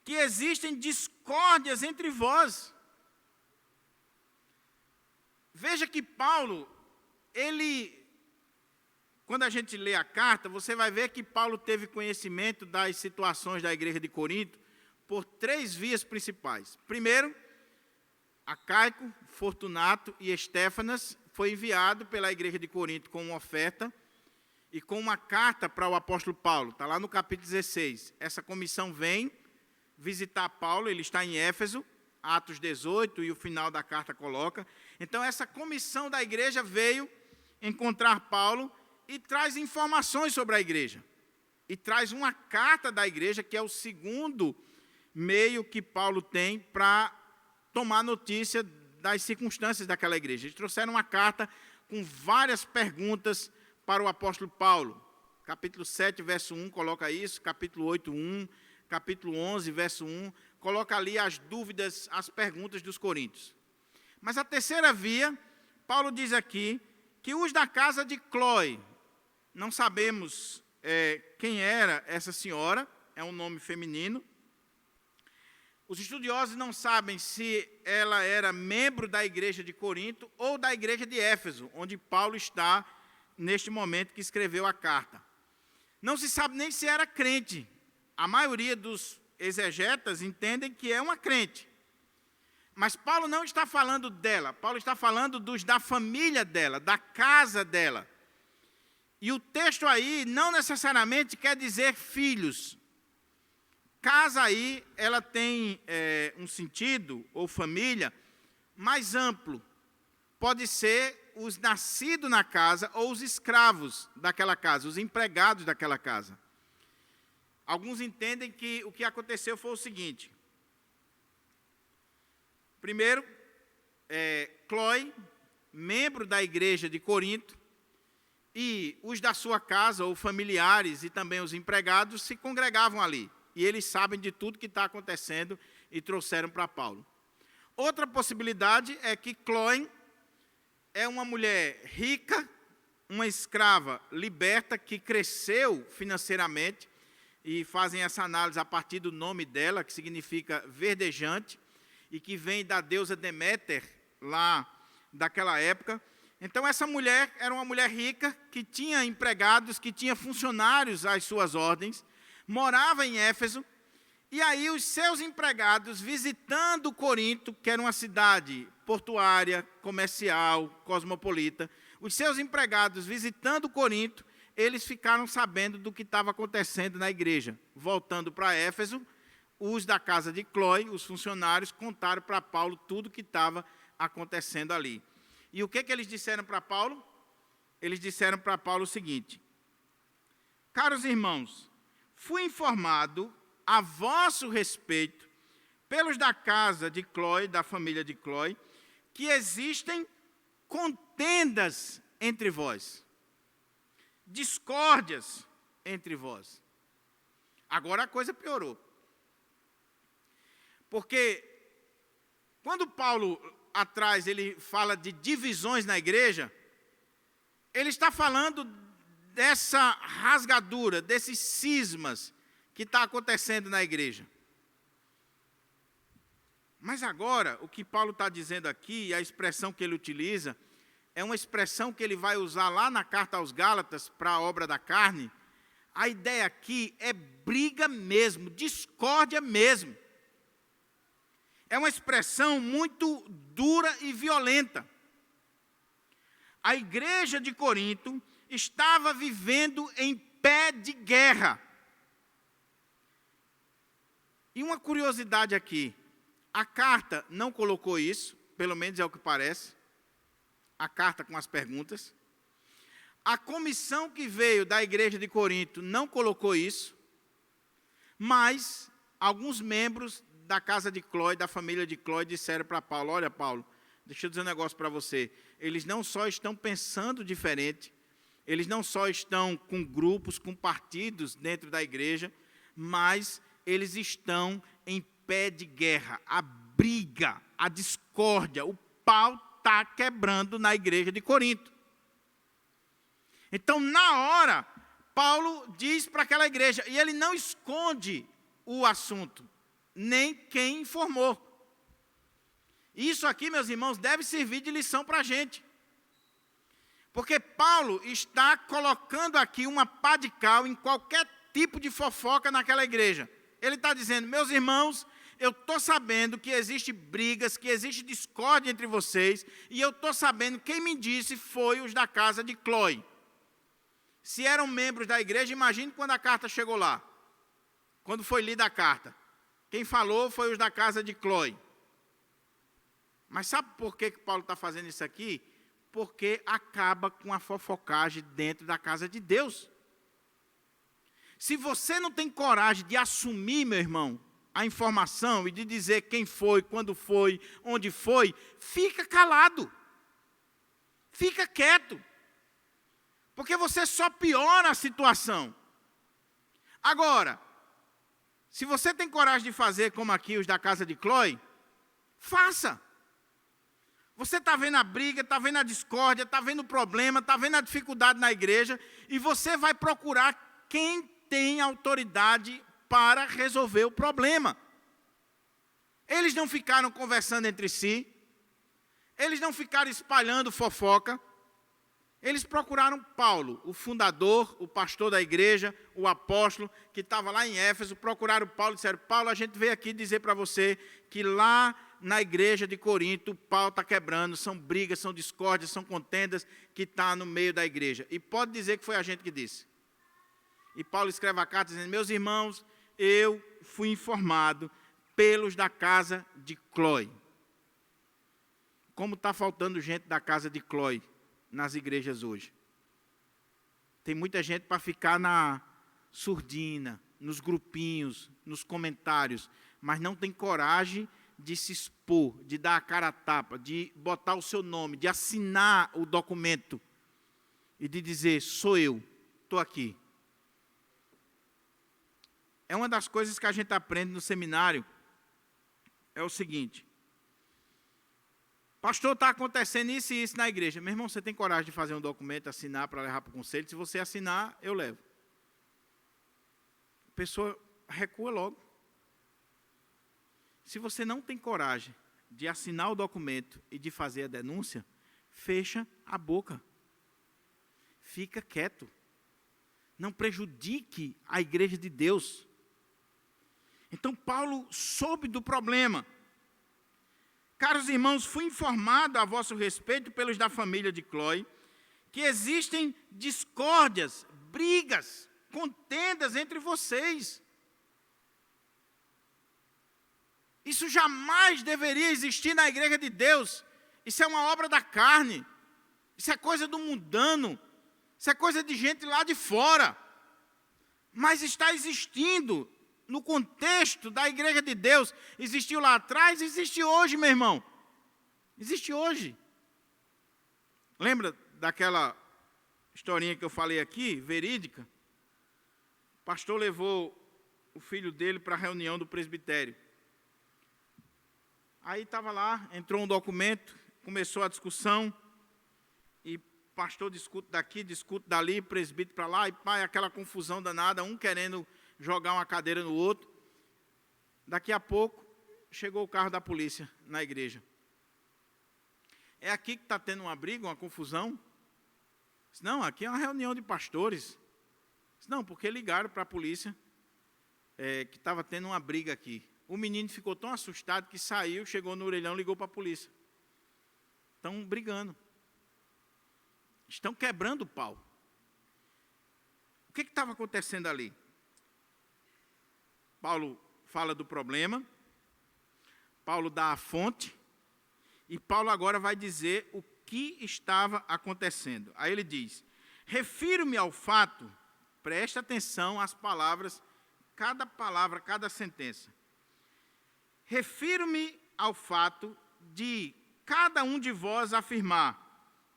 que existem discórdias entre vós. Veja que Paulo, quando a gente lê a carta, você vai ver que Paulo teve conhecimento das situações da igreja de Corinto por 3 vias principais. Primeiro, Acaico, Fortunato e Estéfanas foi enviado pela igreja de Corinto com uma oferta e com uma carta para o apóstolo Paulo. Está lá no capítulo 16. Essa comissão vem visitar Paulo, ele está em Éfeso, Atos 18, e o final da carta coloca. Então, essa comissão da igreja veio encontrar Paulo e traz informações sobre a igreja. E traz uma carta da igreja, que é o segundo meio que Paulo tem para tomar notícia das circunstâncias daquela igreja. Eles trouxeram uma carta com várias perguntas para o apóstolo Paulo. capítulo 7, verso 1, coloca isso, capítulo 8, 1, capítulo 11, verso 1, coloca ali as dúvidas, as perguntas dos coríntios. Mas a terceira via, Paulo diz aqui, que os da casa de Cloe, não sabemos quem era essa senhora, é um nome feminino. Os estudiosos não sabem se ela era membro da igreja de Corinto ou da igreja de Éfeso, onde Paulo está neste momento que escreveu a carta. Não se sabe nem se era crente. A maioria dos exegetas entendem que é uma crente. Mas Paulo não está falando dela, Paulo está falando dos da família dela, da casa dela. E o texto aí não necessariamente quer dizer filhos. Casa aí, ela tem um sentido, ou família, mais amplo. Pode ser os nascidos na casa ou os escravos daquela casa, os empregados daquela casa. Alguns entendem que o que aconteceu foi o seguinte. Primeiro, Cloe, membro da igreja de Corinto, e os da sua casa, ou familiares, e também os empregados, se congregavam ali. E eles sabem de tudo que está acontecendo e trouxeram para Paulo. Outra possibilidade é que Cloe é uma mulher rica, uma escrava liberta que cresceu financeiramente, e fazem essa análise a partir do nome dela, que significa verdejante, e que vem da deusa Deméter, lá daquela época. Então, essa mulher era uma mulher rica, que tinha empregados, que tinha funcionários às suas ordens, morava em Éfeso, e aí os seus empregados, visitando Corinto, que era uma cidade portuária, comercial, cosmopolita, os seus empregados visitando Corinto, eles ficaram sabendo do que estava acontecendo na igreja. Voltando para Éfeso, os da casa de Cloe, os funcionários, contaram para Paulo tudo o que estava acontecendo ali. E o que eles disseram para Paulo? Eles disseram para Paulo o seguinte: caros irmãos, fui informado a vosso respeito, pelos da casa de Cloe, da família de Cloe, que existem contendas entre vós, discórdias entre vós. Agora a coisa piorou. Porque quando Paulo, atrás, ele fala de divisões na igreja, ele está falando dessa rasgadura, desses cismas que está acontecendo na igreja. Mas agora, o que Paulo está dizendo aqui, a expressão que ele utiliza, é uma expressão que ele vai usar lá na carta aos Gálatas, para a obra da carne. A ideia aqui é briga mesmo, discórdia mesmo. É uma expressão muito dura e violenta. A igreja de Corinto estava vivendo em pé de guerra. E uma curiosidade aqui, a carta não colocou isso, pelo menos é o que parece, a carta com as perguntas. A comissão que veio da igreja de Corinto não colocou isso, mas alguns membros da casa de Cloe, da família de Cloe, disseram para Paulo: olha, Paulo, deixa eu dizer um negócio para você, eles não só estão pensando diferente, eles não só estão com grupos, com partidos dentro da igreja, mas eles estão em pé de guerra. A briga, a discórdia, o pau está quebrando na igreja de Corinto. Então, na hora, Paulo diz para aquela igreja, e ele não esconde o assunto, nem quem informou. Isso aqui, meus irmãos, deve servir de lição para a gente. Porque Paulo está colocando aqui uma pá de cal em qualquer tipo de fofoca naquela igreja. Ele está dizendo: meus irmãos, eu estou sabendo que existe brigas, que existe discórdia entre vocês, e eu estou sabendo, quem me disse foi os da casa de Cloe. Se eram membros da igreja, imagine quando a carta chegou lá. Quando foi lida a carta. Quem falou foi os da casa de Cloe. Mas sabe por que Paulo está fazendo isso aqui? Porque acaba com a fofocagem dentro da casa de Deus. Se você não tem coragem de assumir, meu irmão, a informação e de dizer quem foi, quando foi, onde foi, fica calado. Fica quieto. Porque você só piora a situação. Agora, se você tem coragem de fazer como aqui os da casa de Cloe, faça. Você está vendo a briga, está vendo a discórdia, está vendo o problema, está vendo a dificuldade na igreja, e você vai procurar quem tem autoridade para resolver o problema. Eles não ficaram conversando entre si, eles não ficaram espalhando fofoca, eles procuraram Paulo, o fundador, o pastor da igreja, o apóstolo, que estava lá em Éfeso, procuraram Paulo e disseram: Paulo, a gente veio aqui dizer para você que lá na igreja de Corinto, o pau está quebrando, são brigas, são discórdias, são contendas que está no meio da igreja. E pode dizer que foi a gente que disse. E Paulo escreve a carta dizendo: meus irmãos, eu fui informado pelos da casa de Cloe. Como está faltando gente da casa de Cloe nas igrejas hoje. Tem muita gente para ficar na surdina, nos grupinhos, nos comentários, mas não tem coragem de se expor, de dar a cara a tapa, de botar o seu nome, de assinar o documento e de dizer: sou eu, estou aqui. É uma das coisas que a gente aprende no seminário, é o seguinte: pastor, está acontecendo isso e isso na igreja. Meu irmão, você tem coragem de fazer um documento, assinar para levar para o conselho? Se você assinar, eu levo. A pessoa recua logo. Se você não tem coragem de assinar o documento e de fazer a denúncia, fecha a boca. Fica quieto. Não prejudique a igreja de Deus. Então, Paulo soube do problema. Caros irmãos, fui informado a vosso respeito pelos da família de Cloe que existem discórdias, brigas, contendas entre vocês. Isso jamais deveria existir na igreja de Deus. Isso é uma obra da carne. Isso é coisa do mundano. Isso é coisa de gente lá de fora. Mas está existindo no contexto da igreja de Deus. Existiu lá atrás, existe hoje, meu irmão. Existe hoje. Lembra daquela historinha que eu falei aqui, verídica? O pastor levou o filho dele para a reunião do presbitério. Aí estava lá, entrou um documento, começou a discussão, e pastor discute daqui, discute dali, presbítero para lá, e pai, aquela confusão danada, um querendo jogar uma cadeira no outro. Daqui a pouco, chegou o carro da polícia na igreja. É aqui que está tendo uma briga, uma confusão? Não, aqui é uma reunião de pastores. Não, porque ligaram para a polícia que estava tendo uma briga aqui. O menino ficou tão assustado que saiu, chegou no orelhão, ligou para a polícia. Estão brigando. Estão quebrando o pau. O que estava acontecendo ali? Paulo fala do problema, Paulo dá a fonte, e Paulo agora vai dizer o que estava acontecendo. Aí ele diz: refiro-me ao fato, preste atenção às palavras, cada sentença. Refiro-me ao fato de cada um de vós afirmar: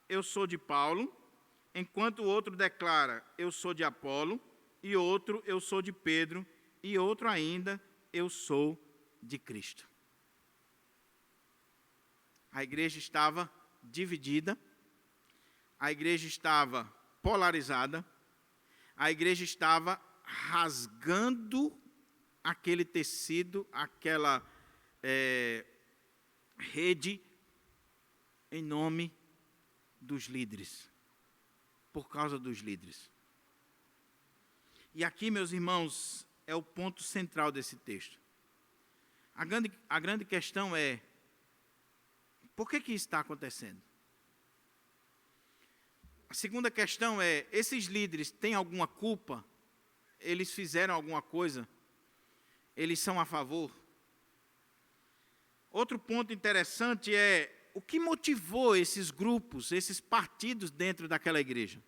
eu sou de Paulo, enquanto o outro declara: eu sou de Apolo, e outro: eu sou de Pedro, e outro ainda: eu sou de Cristo. A igreja estava dividida, a igreja estava polarizada, a igreja estava rasgando aquele tecido, aquela rede, em nome dos líderes, por causa dos líderes. E aqui, meus irmãos, é o ponto central desse texto. A grande questão é: por que isso está acontecendo? A segunda questão é: esses líderes têm alguma culpa? Eles fizeram alguma coisa? Eles são a favor? Outro ponto interessante é: o que motivou esses grupos, esses partidos dentro daquela igreja?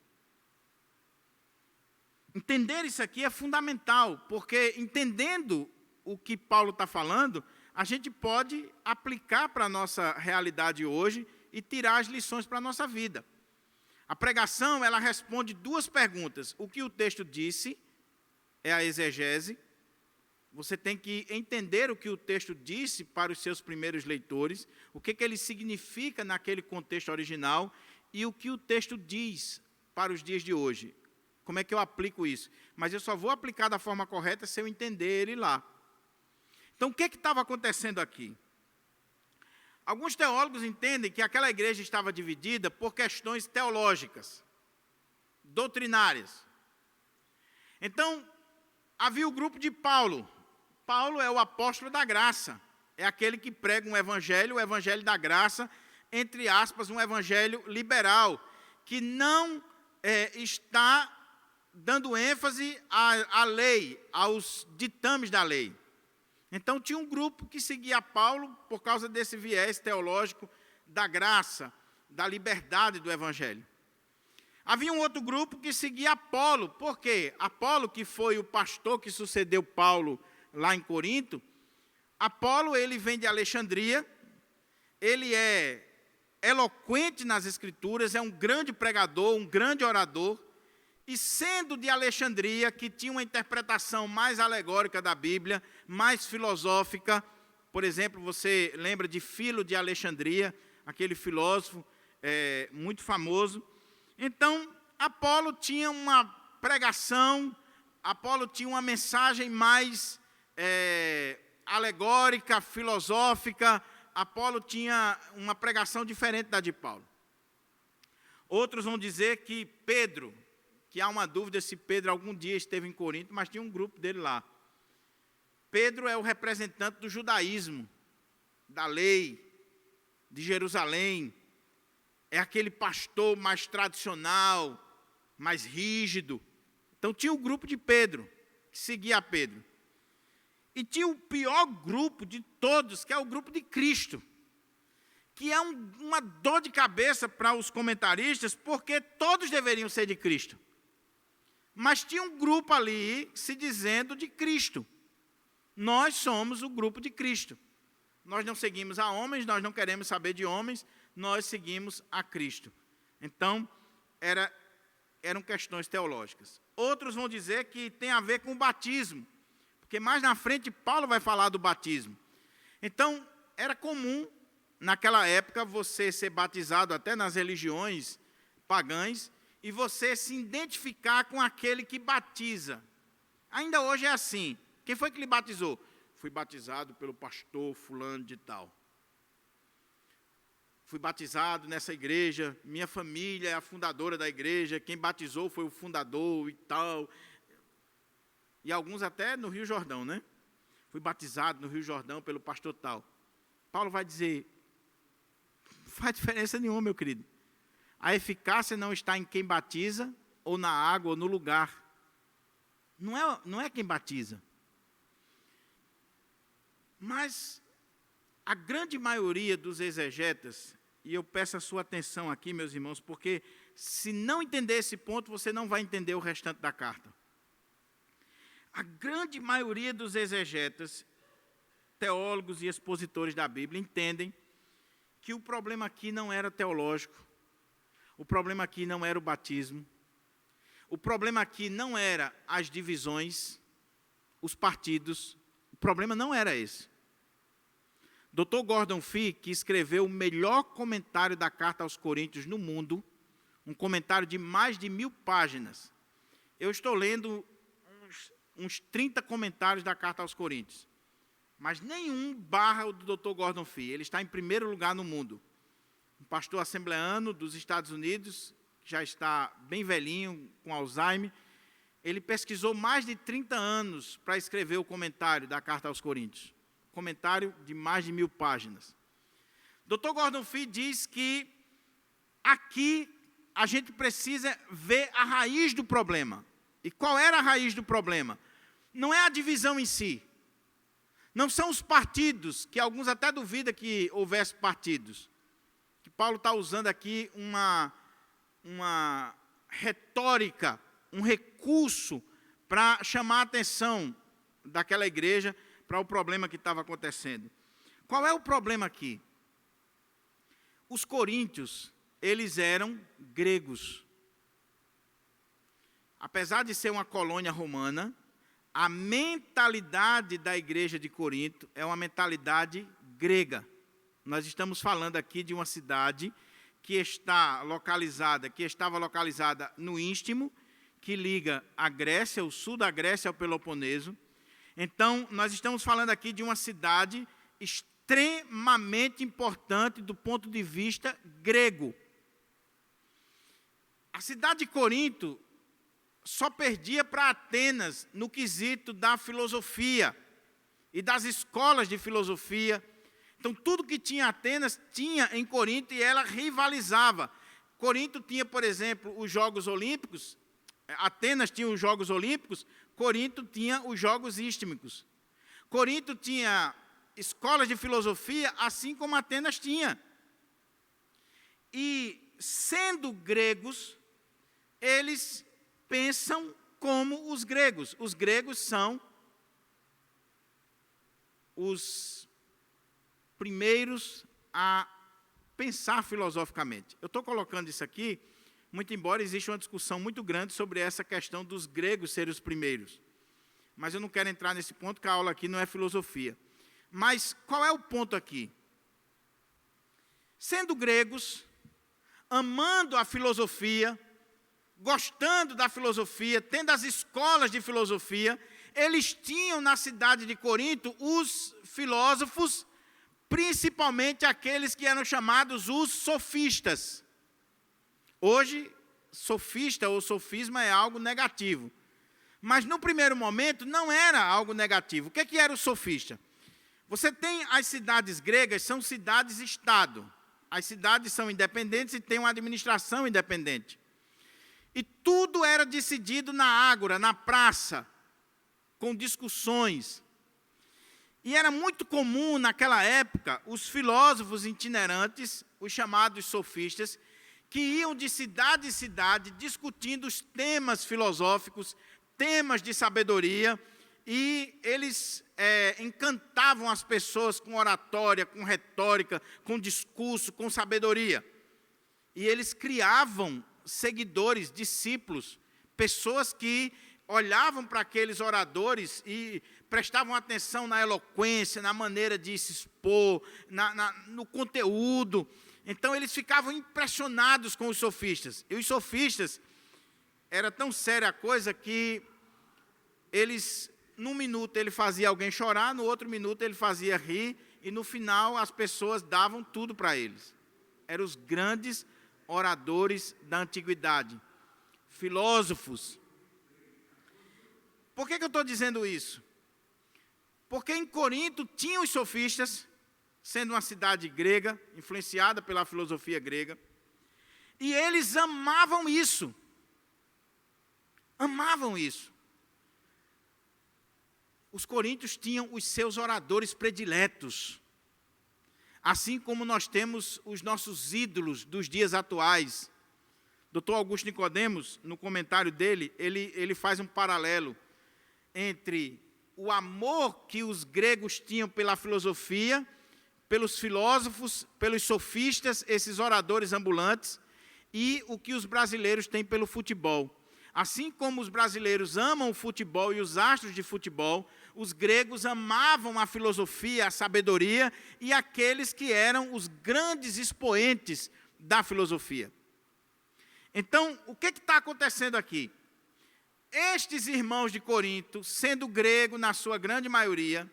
Entender isso aqui é fundamental, porque entendendo o que Paulo está falando, a gente pode aplicar para a nossa realidade hoje e tirar as lições para a nossa vida. A pregação, ela responde duas perguntas. O que o texto disse é a exegese. Você tem que entender o que o texto disse para os seus primeiros leitores, o que ele significa naquele contexto original e o que o texto diz para os dias de hoje. Como é que eu aplico isso? Mas eu só vou aplicar da forma correta se eu entender ele lá. Então, o que estava acontecendo aqui? Alguns teólogos entendem que aquela igreja estava dividida por questões teológicas, doutrinárias. Então, havia o grupo de Paulo. Paulo é o apóstolo da graça. É aquele que prega um evangelho, o evangelho da graça, entre aspas, um evangelho liberal, que não está dando ênfase à lei, aos ditames da lei. Então, tinha um grupo que seguia Paulo por causa desse viés teológico da graça, da liberdade do evangelho. Havia um outro grupo que seguia Apolo. Por quê? Apolo, que foi o pastor que sucedeu Paulo lá em Corinto, Apolo, ele vem de Alexandria, ele é eloquente nas Escrituras, é um grande pregador, um grande orador, e sendo de Alexandria, que tinha uma interpretação mais alegórica da Bíblia, mais filosófica, por exemplo, você lembra de Filo de Alexandria, aquele filósofo muito famoso. Então, Apolo tinha uma pregação, Apolo tinha uma mensagem mais alegórica, filosófica, Apolo tinha uma pregação diferente da de Paulo. Outros vão dizer que Pedro, que há uma dúvida se Pedro algum dia esteve em Corinto, mas tinha um grupo dele lá. Pedro é o representante do judaísmo, da lei, de Jerusalém. É aquele pastor mais tradicional, mais rígido. Então tinha o grupo de Pedro, que seguia a Pedro. E tinha o pior grupo de todos, que é o grupo de Cristo, que é uma dor de cabeça para os comentaristas, porque todos deveriam ser de Cristo. Mas tinha um grupo ali se dizendo de Cristo. Nós somos o grupo de Cristo. Nós não seguimos a homens, nós não queremos saber de homens, nós seguimos a Cristo. Então, eram questões teológicas. Outros vão dizer que tem a ver com o batismo, porque mais na frente Paulo vai falar do batismo. Então, era comum, naquela época, você ser batizado até nas religiões pagãs, e você se identificar com aquele que batiza. Ainda hoje é assim. Quem foi que lhe batizou? Fui batizado pelo pastor fulano de tal. Fui batizado nessa igreja, minha família é a fundadora da igreja, quem batizou foi o fundador e tal. E alguns até no Rio Jordão, né? Fui batizado no Rio Jordão pelo pastor tal. Paulo vai dizer, não faz diferença nenhuma, meu querido. A eficácia não está em quem batiza, ou na água, ou no lugar. Não é quem batiza. Mas a grande maioria dos exegetas, e eu peço a sua atenção aqui, meus irmãos, porque se não entender esse ponto, você não vai entender o restante da carta. A grande maioria dos exegetas, teólogos e expositores da Bíblia, entendem que o problema aqui não era teológico, o problema aqui não era o batismo, o problema aqui não era as divisões, os partidos, o problema não era esse. Dr. Gordon Fee, que escreveu o melhor comentário da carta aos Coríntios no mundo, um comentário de mais de 1000 páginas. Eu estou lendo uns 30 comentários da carta aos Coríntios, mas nenhum barra o do Dr. Gordon Fee. Ele está em primeiro lugar no mundo. Um pastor assembleano dos Estados Unidos, que já está bem velhinho, com Alzheimer. Ele pesquisou mais de 30 anos para escrever o comentário da carta aos Coríntios. Comentário de mais de 1000 páginas. Dr. Gordon Fee diz que aqui a gente precisa ver a raiz do problema. E qual era a raiz do problema? Não é a divisão em si. Não são os partidos, que alguns até duvidam que houvesse partidos. Que Paulo está usando aqui uma retórica, um recurso para chamar a atenção daquela igreja para o problema que estava acontecendo. Qual é o problema aqui? Os coríntios eles eram gregos. Apesar de ser uma colônia romana, a mentalidade da igreja de Corinto é uma mentalidade grega. Nós estamos falando aqui de uma cidade que estava localizada no Istmo, que liga a Grécia, o sul da Grécia ao Peloponeso. Então, nós estamos falando aqui de uma cidade extremamente importante do ponto de vista grego. A cidade de Corinto só perdia para Atenas no quesito da filosofia e das escolas de filosofia. Então, tudo que tinha Atenas, tinha em Corinto e ela rivalizava. Corinto tinha, por exemplo, os Jogos Olímpicos, Atenas tinha os Jogos Olímpicos, Corinto tinha os Jogos Istmicos. Corinto tinha escolas de filosofia, assim como Atenas tinha. E, sendo gregos, eles pensam como os gregos. Os gregos são os primeiros a pensar filosoficamente. Eu estou colocando isso aqui, muito embora exista uma discussão muito grande sobre essa questão dos gregos serem os primeiros. Mas eu não quero entrar nesse ponto, porque a aula aqui não é filosofia. Mas qual é o ponto aqui? Sendo gregos, amando a filosofia, gostando da filosofia, tendo as escolas de filosofia, eles tinham na cidade de Corinto os filósofos, principalmente aqueles que eram chamados os sofistas. Hoje, sofista ou sofisma é algo negativo. Mas no primeiro momento não era algo negativo. O que era o sofista? Você tem as cidades gregas, são cidades-estado. As cidades são independentes e têm uma administração independente. E tudo era decidido na ágora, na praça, com discussões. E era muito comum naquela época os filósofos itinerantes, os chamados sofistas, que iam de cidade em cidade discutindo os temas filosóficos, temas de sabedoria, e eles encantavam as pessoas com oratória, com retórica, com discurso, com sabedoria. E eles criavam seguidores, discípulos, pessoas que olhavam para aqueles oradores e prestavam atenção na eloquência, na maneira de se expor, no conteúdo. Então, eles ficavam impressionados com os sofistas. E os sofistas, era tão séria a coisa que eles, num minuto ele fazia alguém chorar, no outro minuto ele fazia rir, e no final as pessoas davam tudo para eles. Eram os grandes oradores da antiguidade, filósofos. Por que eu estou dizendo isso? Porque em Corinto tinham os sofistas, sendo uma cidade grega, influenciada pela filosofia grega, e eles amavam isso. Amavam isso. Os coríntios tinham os seus oradores prediletos, assim como nós temos os nossos ídolos dos dias atuais. Dr. Augusto Nicodemos, no comentário dele, ele faz um paralelo entre o amor que os gregos tinham pela filosofia, pelos filósofos, pelos sofistas, esses oradores ambulantes, e o que os brasileiros têm pelo futebol. Assim como os brasileiros amam o futebol e os astros de futebol, os gregos amavam a filosofia, a sabedoria e aqueles que eram os grandes expoentes da filosofia. Então, o que está acontecendo aqui? Estes irmãos de Corinto, sendo grego na sua grande maioria,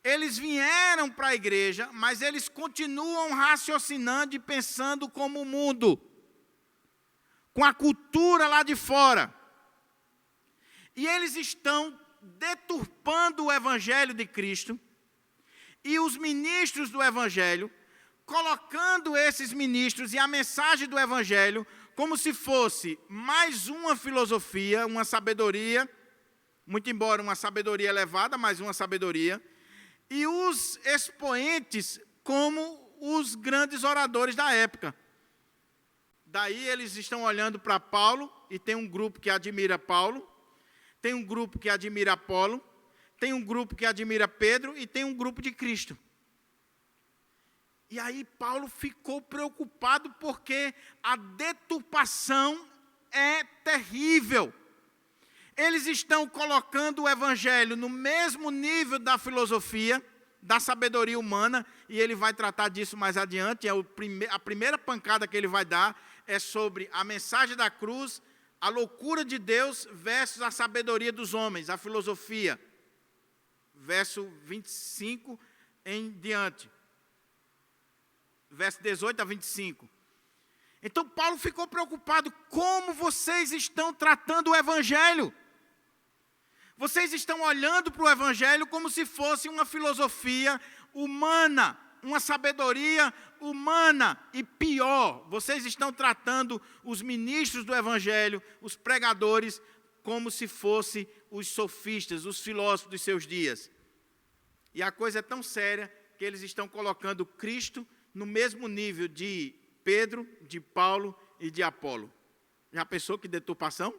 eles vieram para a igreja, mas eles continuam raciocinando e pensando como o mundo, com a cultura lá de fora. E eles estão deturpando o evangelho de Cristo, e os ministros do evangelho, colocando esses ministros e a mensagem do evangelho como se fosse mais uma filosofia, uma sabedoria, muito embora uma sabedoria elevada, mas uma sabedoria, e os expoentes como os grandes oradores da época. Daí eles estão olhando para Paulo, e tem um grupo que admira Paulo, tem um grupo que admira Apolo, tem um grupo que admira Pedro, e tem um grupo de Cristo. E aí Paulo ficou preocupado porque a deturpação é terrível. Eles estão colocando o evangelho no mesmo nível da filosofia, da sabedoria humana, e ele vai tratar disso mais adiante. A primeira pancada que ele vai dar é sobre a mensagem da cruz, a loucura de Deus versus a sabedoria dos homens, a filosofia. Verso 25 em diante. Verso 18 a 25. Então Paulo ficou preocupado: como vocês estão tratando o evangelho? Vocês estão olhando para o evangelho como se fosse uma filosofia humana, uma sabedoria humana, e pior, vocês estão tratando os ministros do evangelho, os pregadores, como se fossem os sofistas, os filósofos dos seus dias. E a coisa é tão séria que eles estão colocando Cristo no mesmo nível de Pedro, de Paulo e de Apolo. Já pensou que deturpação?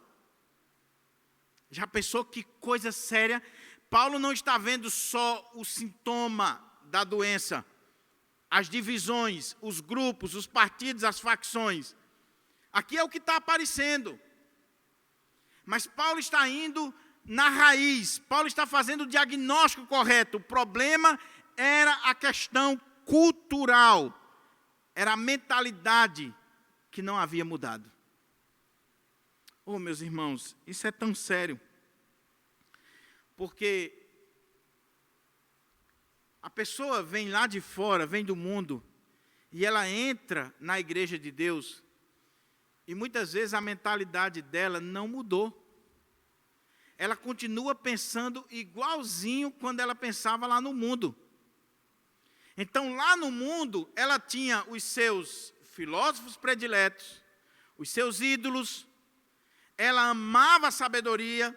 Já pensou que coisa séria? Paulo não está vendo só o sintoma da doença, as divisões, os grupos, os partidos, as facções. Aqui é o que está aparecendo. Mas Paulo está indo na raiz. Paulo está fazendo o diagnóstico correto. O problema era a questão cultural. Era a mentalidade que não havia mudado. Oh, meus irmãos, isso é tão sério. Porque a pessoa vem lá de fora, vem do mundo, e ela entra na igreja de Deus, e muitas vezes a mentalidade dela não mudou. Ela continua pensando igualzinho quando ela pensava lá no mundo. Então, lá no mundo, ela tinha os seus filósofos prediletos, os seus ídolos, ela amava a sabedoria,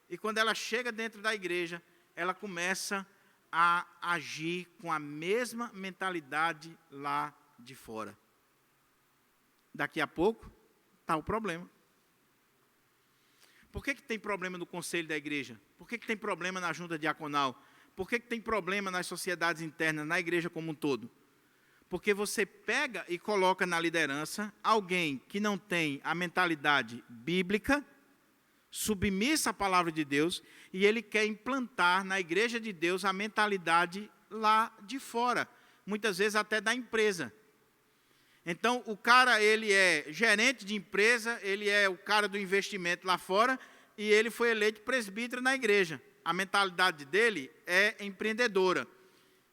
e quando ela chega dentro da igreja, ela começa a agir com a mesma mentalidade lá de fora. Daqui a pouco, está o problema. Por que tem problema no conselho da igreja? Por que tem problema na junta diaconal? Por que tem problema nas sociedades internas, na igreja como um todo? Porque você pega e coloca na liderança alguém que não tem a mentalidade bíblica, submissa à palavra de Deus, e ele quer implantar na igreja de Deus a mentalidade lá de fora, muitas vezes até da empresa. Então, o cara, ele é gerente de empresa, ele é o cara do investimento lá fora, e ele foi eleito presbítero na igreja. A mentalidade dele é empreendedora.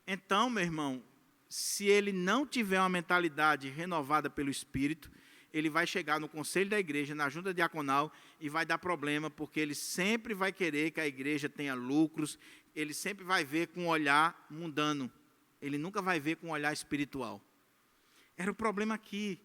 Então, meu irmão, se ele não tiver uma mentalidade renovada pelo Espírito, ele vai chegar no conselho da igreja, na junta diaconal, e vai dar problema, porque ele sempre vai querer que a igreja tenha lucros, ele sempre vai ver com um olhar mundano, ele nunca vai ver com um olhar espiritual. Era o problema aqui.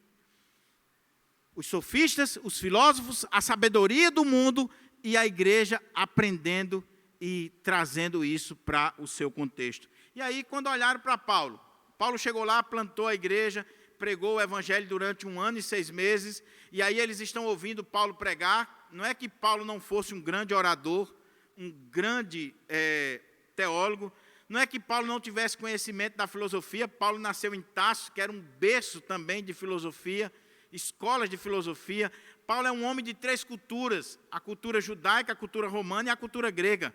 Os sofistas, os filósofos, a sabedoria do mundo, e a igreja aprendendo e trazendo isso para o seu contexto. E aí, quando olharam para Paulo, Paulo chegou lá, plantou a igreja, pregou o evangelho durante 1 ano e 6 meses, e aí eles estão ouvindo Paulo pregar. Não é que Paulo não fosse um grande orador, um grande teólogo, não é que Paulo não tivesse conhecimento da filosofia. Paulo nasceu em Tarso, que era um berço também de filosofia, escolas de filosofia. Paulo é um homem de 3 culturas, a cultura judaica, a cultura romana e a cultura grega.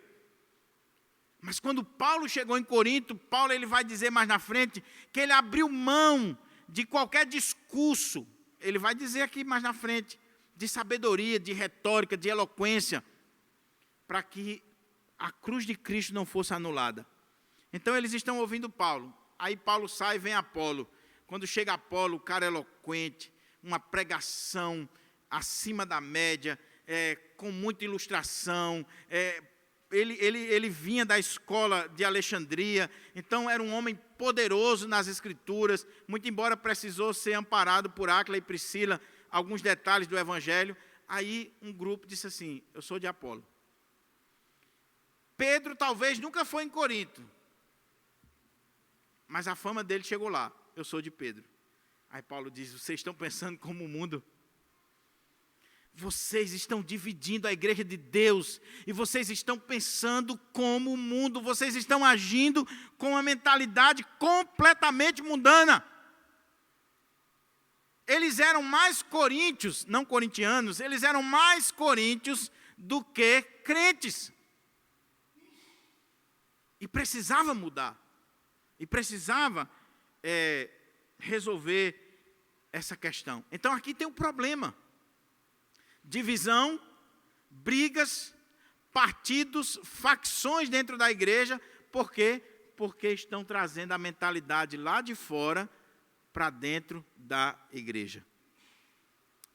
Mas quando Paulo chegou em Corinto, Paulo ele vai dizer mais na frente que ele abriu mão de qualquer discurso, ele vai dizer aqui mais na frente, de sabedoria, de retórica, de eloquência, para que a cruz de Cristo não fosse anulada. Então eles estão ouvindo Paulo, aí Paulo sai e vem Apolo. Quando chega Apolo, o cara é eloquente, uma pregação acima da média, com muita ilustração, ele vinha da escola de Alexandria, então era um homem poderoso nas escrituras, muito embora precisou ser amparado por Áquila e Priscila, alguns detalhes do evangelho. Aí um grupo disse assim: eu sou de Apolo. Pedro talvez nunca foi em Corinto, mas a fama dele chegou lá: eu sou de Pedro. Aí Paulo diz: vocês estão pensando como o mundo? vocês estão dividindo a igreja de Deus, e vocês estão pensando como o mundo, vocês estão agindo com uma mentalidade completamente mundana. Eles eram mais coríntios, não corintianos, eles eram mais coríntios do que crentes. E precisava mudar, e precisava resolver essa questão. Então aqui tem um problema. Divisão, brigas, partidos, facções dentro da igreja. Por quê? Porque estão trazendo a mentalidade lá de fora para dentro da igreja.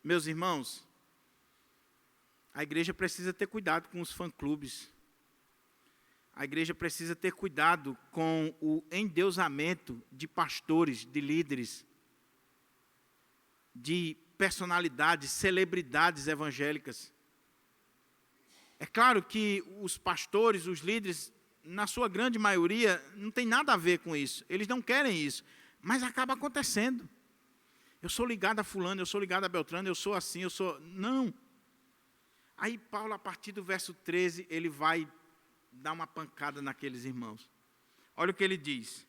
Meus irmãos, a igreja precisa ter cuidado com os fã-clubes. A igreja precisa ter cuidado com o endeusamento de pastores, de líderes, de personalidades, celebridades evangélicas. É claro que os pastores, os líderes, na sua grande maioria, não tem nada a ver com isso. Eles não querem isso, mas acaba acontecendo. Eu sou ligado a fulano, eu sou ligado a Beltrano, eu sou assim, eu sou... Não. Aí Paulo, a partir do verso 13, ele vai dar uma pancada naqueles irmãos. Olha o que ele diz.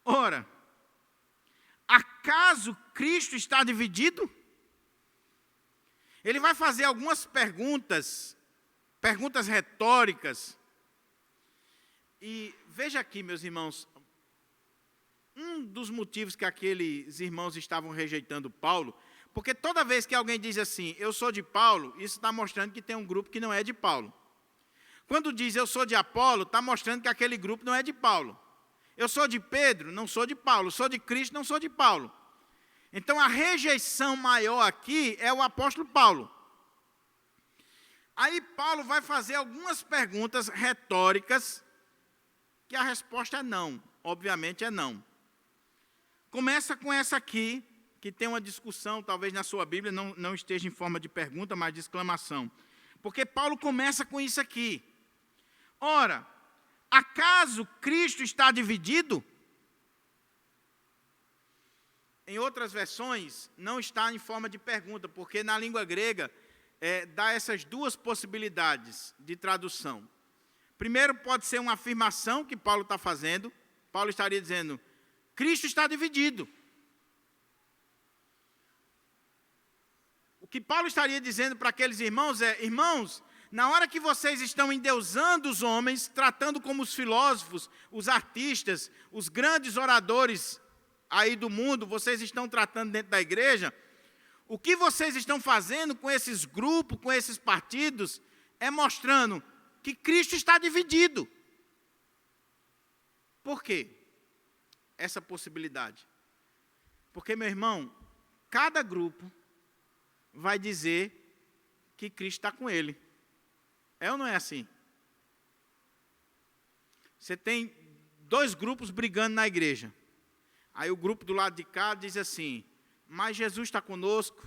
Ora, acaso Cristo está dividido? Ele vai fazer algumas perguntas retóricas. E veja aqui, meus irmãos, um dos motivos que aqueles irmãos estavam rejeitando Paulo, porque toda vez que alguém diz assim, eu sou de Paulo, isso está mostrando que tem um grupo que não é de Paulo. Quando diz eu sou de Apolo, está mostrando que aquele grupo não é de Paulo. Eu sou de Pedro, não sou de Paulo. Sou de Cristo, não sou de Paulo. Então, a rejeição maior aqui é o apóstolo Paulo. Aí, Paulo vai fazer algumas perguntas retóricas, que a resposta é não. Obviamente é não. Começa com essa aqui, que tem uma discussão, talvez na sua Bíblia não esteja em forma de pergunta, mas de exclamação. Porque Paulo começa com isso aqui. Ora, acaso Cristo está dividido? Em outras versões, não está em forma de pergunta, porque na língua grega dá essas duas possibilidades de tradução. Primeiro, pode ser uma afirmação que Paulo está fazendo. Paulo estaria dizendo, Cristo está dividido. O que Paulo estaria dizendo para aqueles irmãos é, irmãos, na hora que vocês estão endeusando os homens, tratando como os filósofos, os artistas, os grandes oradores aí do mundo, vocês estão tratando dentro da igreja, o que vocês estão fazendo com esses grupos, com esses partidos, é mostrando que Cristo está dividido. Por quê? Essa possibilidade. Porque, meu irmão, cada grupo vai dizer que Cristo está com ele. É ou não é assim? Você tem dois grupos brigando na igreja. Aí o grupo do lado de cá diz assim, mas Jesus está conosco,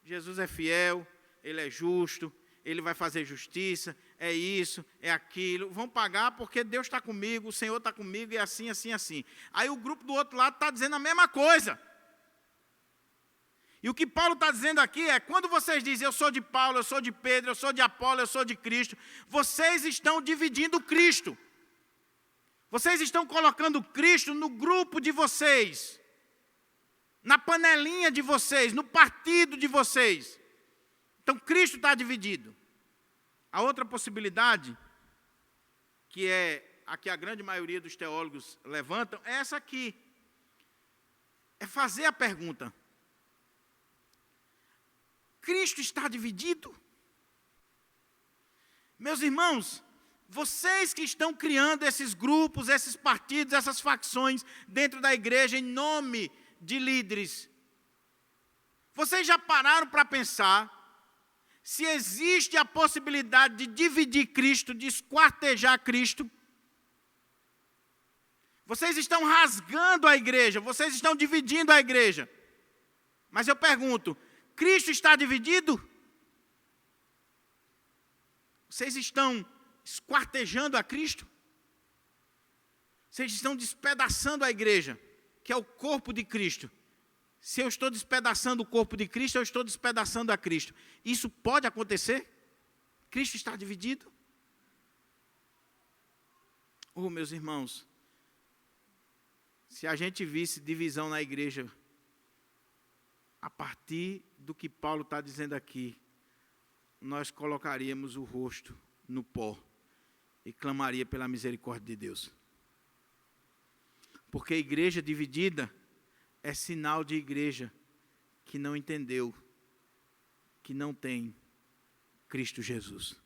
Jesus é fiel, Ele é justo, Ele vai fazer justiça, é isso, é aquilo, vão pagar porque Deus está comigo, o Senhor está comigo, e assim, assim, assim. Aí o grupo do outro lado está dizendo a mesma coisa. E o que Paulo está dizendo aqui é, quando vocês dizem, eu sou de Paulo, eu sou de Pedro, eu sou de Apolo, eu sou de Cristo, vocês estão dividindo Cristo. Vocês estão colocando Cristo no grupo de vocês, na panelinha de vocês, no partido de vocês. Então, Cristo está dividido. A outra possibilidade, que é a que a grande maioria dos teólogos levantam, é essa aqui. É fazer a pergunta. Cristo está dividido? Meus irmãos, vocês que estão criando esses grupos, esses partidos, essas facções dentro da igreja em nome de líderes, vocês já pararam para pensar se existe a possibilidade de dividir Cristo, de esquartejar Cristo? Vocês estão rasgando a igreja, vocês estão dividindo a igreja. Mas eu pergunto, Cristo está dividido? Vocês estão esquartejando a Cristo? Vocês estão despedaçando a igreja, que é o corpo de Cristo. Se eu estou despedaçando o corpo de Cristo, eu estou despedaçando a Cristo. Isso pode acontecer? Cristo está dividido? Oh, meus irmãos, se a gente visse divisão na igreja, a partir do que Paulo está dizendo aqui, nós colocaríamos o rosto no pó e clamaria pela misericórdia de Deus. Porque a igreja dividida é sinal de igreja que não entendeu, que não tem Cristo Jesus.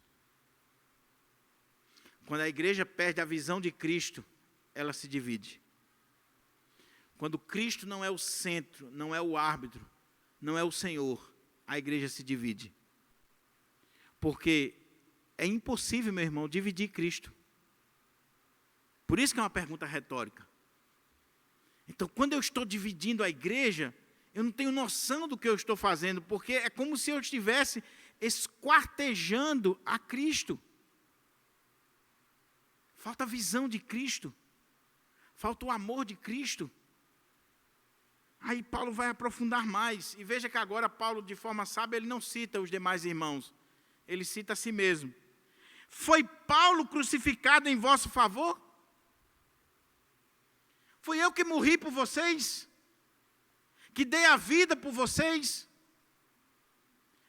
Quando a igreja perde a visão de Cristo, ela se divide. Quando Cristo não é o centro, não é o árbitro, não é o Senhor, a igreja se divide. Porque é impossível, meu irmão, dividir Cristo. Por isso que é uma pergunta retórica. Então, quando eu estou dividindo a igreja, eu não tenho noção do que eu estou fazendo, porque é como se eu estivesse esquartejando a Cristo. Falta a visão de Cristo. Falta o amor de Cristo. Aí Paulo vai aprofundar mais. E veja que agora Paulo, de forma sábia, ele não cita os demais irmãos. Ele cita a si mesmo. Foi Paulo crucificado em vosso favor? Fui eu que morri por vocês? Que dei a vida por vocês?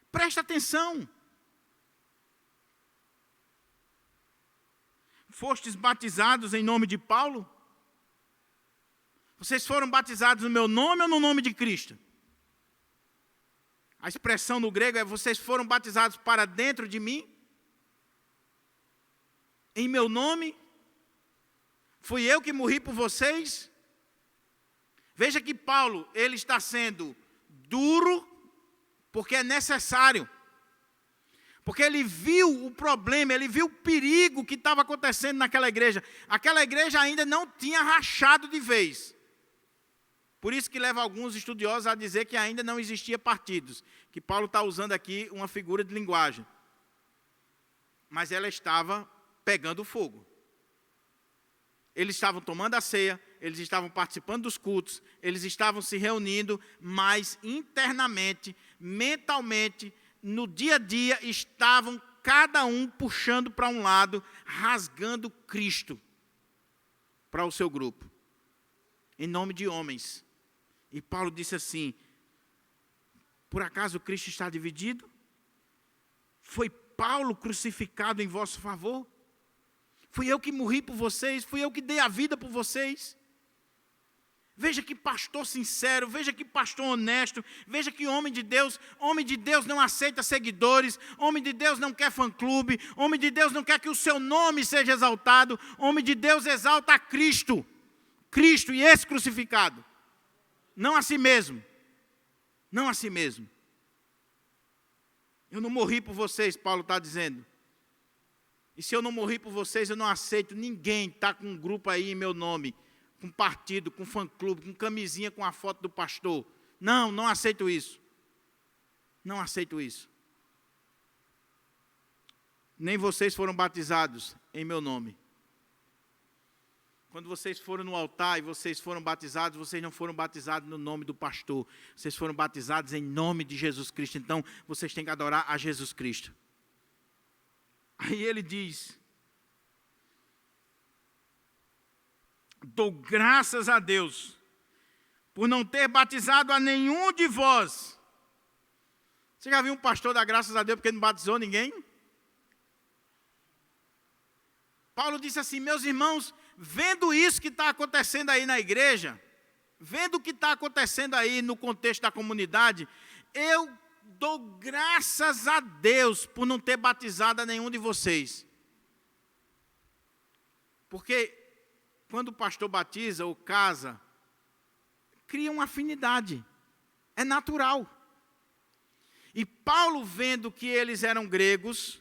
Presta atenção. Fostes batizados em nome de Paulo? Vocês foram batizados no meu nome ou no nome de Cristo? A expressão no grego é: vocês foram batizados para dentro de mim? Em meu nome? Fui eu que morri por vocês? Veja que Paulo, ele está sendo duro, porque é necessário. Porque ele viu o problema, ele viu o perigo que estava acontecendo naquela igreja. Aquela igreja ainda não tinha rachado de vez. Por isso que leva alguns estudiosos a dizer que ainda não existia partidos. Que Paulo está usando aqui uma figura de linguagem. Mas ela estava pegando fogo. Eles estavam tomando a ceia, eles estavam participando dos cultos, eles estavam se reunindo, mas internamente, mentalmente, no dia a dia, estavam cada um puxando para um lado, rasgando Cristo para o seu grupo, em nome de homens. E Paulo disse assim: por acaso Cristo está dividido? Foi Paulo crucificado em vosso favor? Fui eu que morri por vocês, fui eu que dei a vida por vocês. Veja que pastor sincero, veja que pastor honesto, veja que homem de Deus não aceita seguidores, homem de Deus não quer fã-clube, homem de Deus não quer que o seu nome seja exaltado, homem de Deus exalta a Cristo, Cristo e esse crucificado, não a si mesmo, não a si mesmo. Eu não morri por vocês, Paulo está dizendo. E se eu não morri por vocês, eu não aceito ninguém estar com um grupo aí em meu nome, com partido, com fã-clube, com camisinha com a foto do pastor. Não, não aceito isso. Não aceito isso. Nem vocês foram batizados em meu nome. Quando vocês foram no altar e vocês foram batizados, vocês não foram batizados no nome do pastor. Vocês foram batizados em nome de Jesus Cristo. Então, vocês têm que adorar a Jesus Cristo. Aí ele diz: dou graças a Deus por não ter batizado a nenhum de vós. Você já viu um pastor dar graças a Deus porque não batizou ninguém? Paulo disse assim: meus irmãos, vendo isso que está acontecendo aí na igreja, vendo o que está acontecendo aí no contexto da comunidade, eu dou graças a Deus por não ter batizado a nenhum de vocês. Porque quando o pastor batiza ou casa, cria uma afinidade. É natural. E Paulo, vendo que eles eram gregos,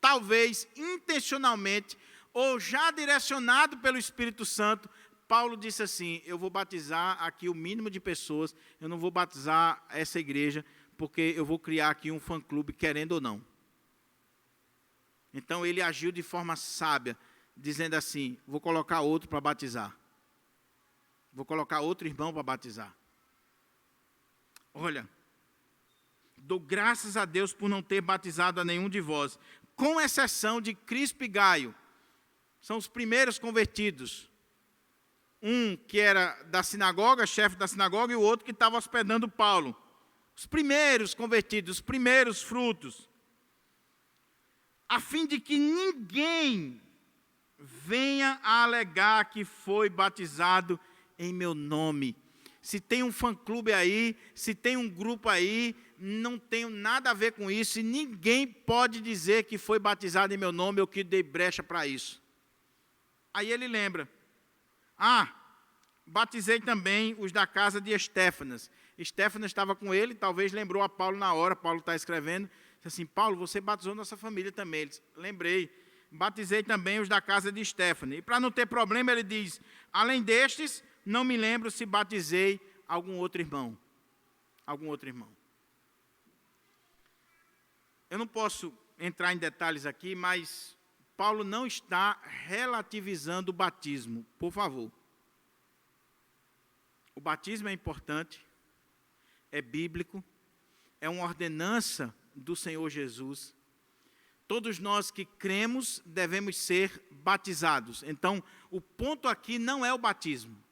talvez intencionalmente, ou já direcionado pelo Espírito Santo, Paulo disse assim: eu vou batizar aqui o mínimo de pessoas, eu não vou batizar essa igreja, porque eu vou criar aqui um fã-clube, querendo ou não. Então ele agiu de forma sábia, dizendo assim: vou colocar outro para batizar. Vou colocar outro irmão para batizar. olha, dou graças a Deus por não ter batizado a nenhum de vós, com exceção de Crispo e Gaio. São os primeiros convertidos. Um que era da sinagoga, chefe da sinagoga, e o outro que estava hospedando Paulo. Os primeiros convertidos, os primeiros frutos. A fim de que ninguém venha a alegar que foi batizado em meu nome. Se tem um fã-clube aí, se tem um grupo aí, não tenho nada a ver com isso, e ninguém pode dizer que foi batizado em meu nome ou que dei brecha para isso. Aí ele lembra, batizei também os da casa de Estéfanas. Estéfanas estava com ele, talvez lembrou a Paulo na hora, Paulo está escrevendo, disse assim, Paulo, você batizou nossa família também. Ele disse, lembrei, batizei também os da casa de Estéfanas. E para não ter problema, ele diz, além destes, não me lembro se batizei algum outro irmão. Algum outro irmão. Eu não posso entrar em detalhes aqui, mas Paulo não está relativizando o batismo, por favor. O batismo é importante, é bíblico, é uma ordenança do Senhor Jesus. Todos nós que cremos devemos ser batizados. Então, o ponto aqui não é o batismo.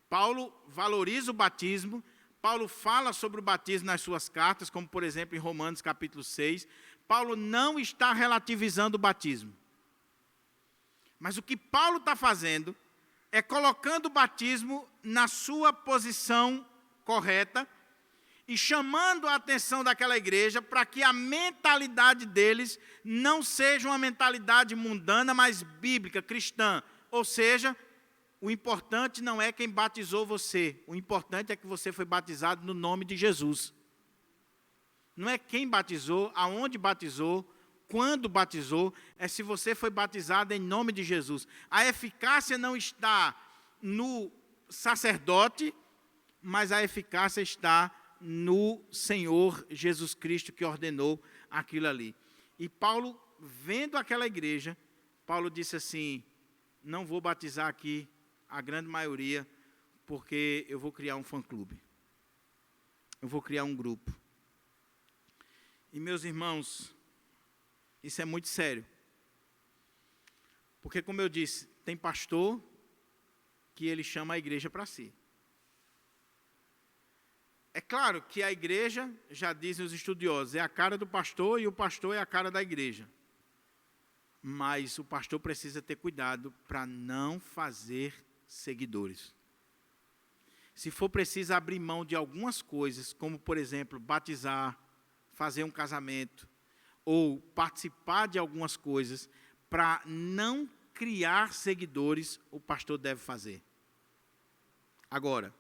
Paulo valoriza o batismo, Paulo fala sobre o batismo nas suas cartas, como por exemplo em Romanos capítulo 6. Paulo não está relativizando o batismo. Mas o que Paulo está fazendo é colocando o batismo na sua posição correta e chamando a atenção daquela igreja para que a mentalidade deles não seja uma mentalidade mundana, mas bíblica, cristã. Ou seja, o importante não é quem batizou você, o importante é que você foi batizado no nome de Jesus. Não é quem batizou, aonde batizou, quando batizou, é se você foi batizado em nome de Jesus. A eficácia não está no sacerdote, mas a eficácia está no Senhor Jesus Cristo que ordenou aquilo ali. E Paulo, vendo aquela igreja, Paulo disse assim, não vou batizar aqui a grande maioria, porque eu vou criar um fã-clube. Eu vou criar um grupo. E meus irmãos, isso é muito sério. Porque, como eu disse, tem pastor que ele chama a igreja para si. É claro que a igreja, já dizem os estudiosos, é a cara do pastor e o pastor é a cara da igreja. Mas o pastor precisa ter cuidado para não fazer seguidores. Se for preciso abrir mão de algumas coisas, como por exemplo, batizar, fazer um casamento, ou participar de algumas coisas, para não criar seguidores, o pastor deve fazer. Agora,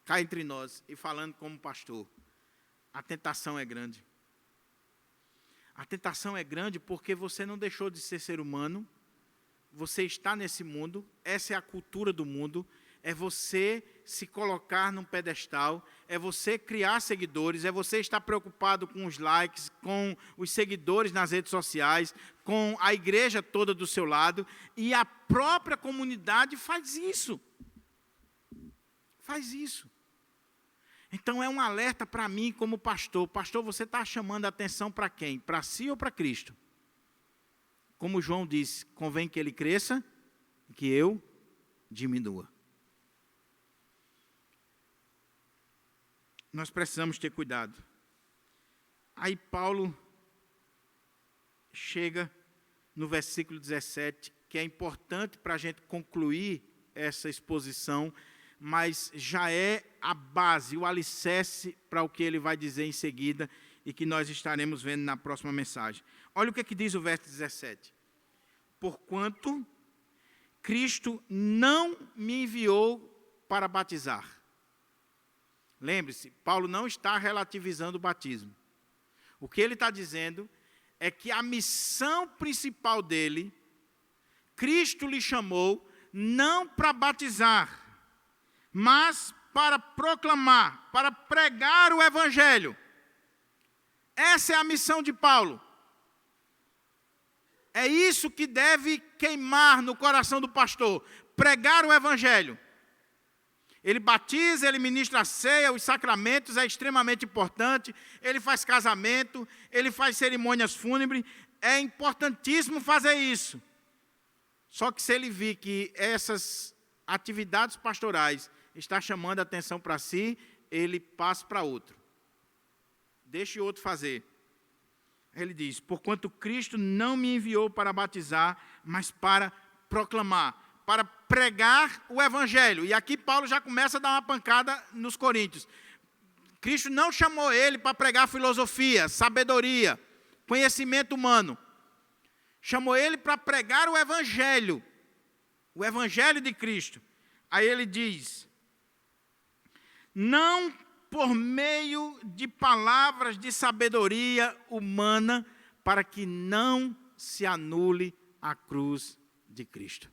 cá entre nós, e falando como pastor, a tentação é grande. A tentação é grande porque você não deixou de ser humano, você está nesse mundo, essa é a cultura do mundo, é você se colocar num pedestal, é você criar seguidores, é você estar preocupado com os likes, com os seguidores nas redes sociais, com a igreja toda do seu lado, e a própria comunidade faz isso. Faz isso. Então é um alerta para mim como pastor. Pastor, você está chamando a atenção para quem? Para si ou para Cristo? Como João disse, convém que ele cresça e que eu diminua. Nós precisamos ter cuidado. Aí Paulo chega no versículo 17, que é importante para a gente concluir essa exposição, mas já é a base, o alicerce para o que ele vai dizer em seguida e que nós estaremos vendo na próxima mensagem. Olha o que diz o verso 17. Porquanto Cristo não me enviou para batizar. Lembre-se, Paulo não está relativizando o batismo. O que ele está dizendo é que a missão principal dele, Cristo lhe chamou não para batizar, mas para proclamar, para pregar o Evangelho. Essa é a missão de Paulo. É isso que deve queimar no coração do pastor, pregar o Evangelho. Ele batiza, ele ministra a ceia, os sacramentos, é extremamente importante. Ele faz casamento, ele faz cerimônias fúnebres. É importantíssimo fazer isso. Só que se ele vir que essas atividades pastorais estão chamando a atenção para si, ele passa para outro. Deixe outro fazer. Ele diz, porquanto Cristo não me enviou para batizar, mas para proclamar, para pregar o Evangelho. E aqui Paulo já começa a dar uma pancada nos coríntios. Cristo não chamou ele para pregar filosofia, sabedoria, conhecimento humano. Chamou ele para pregar o Evangelho de Cristo. Aí ele diz, não por meio de palavras de sabedoria humana, para que não se anule a cruz de Cristo.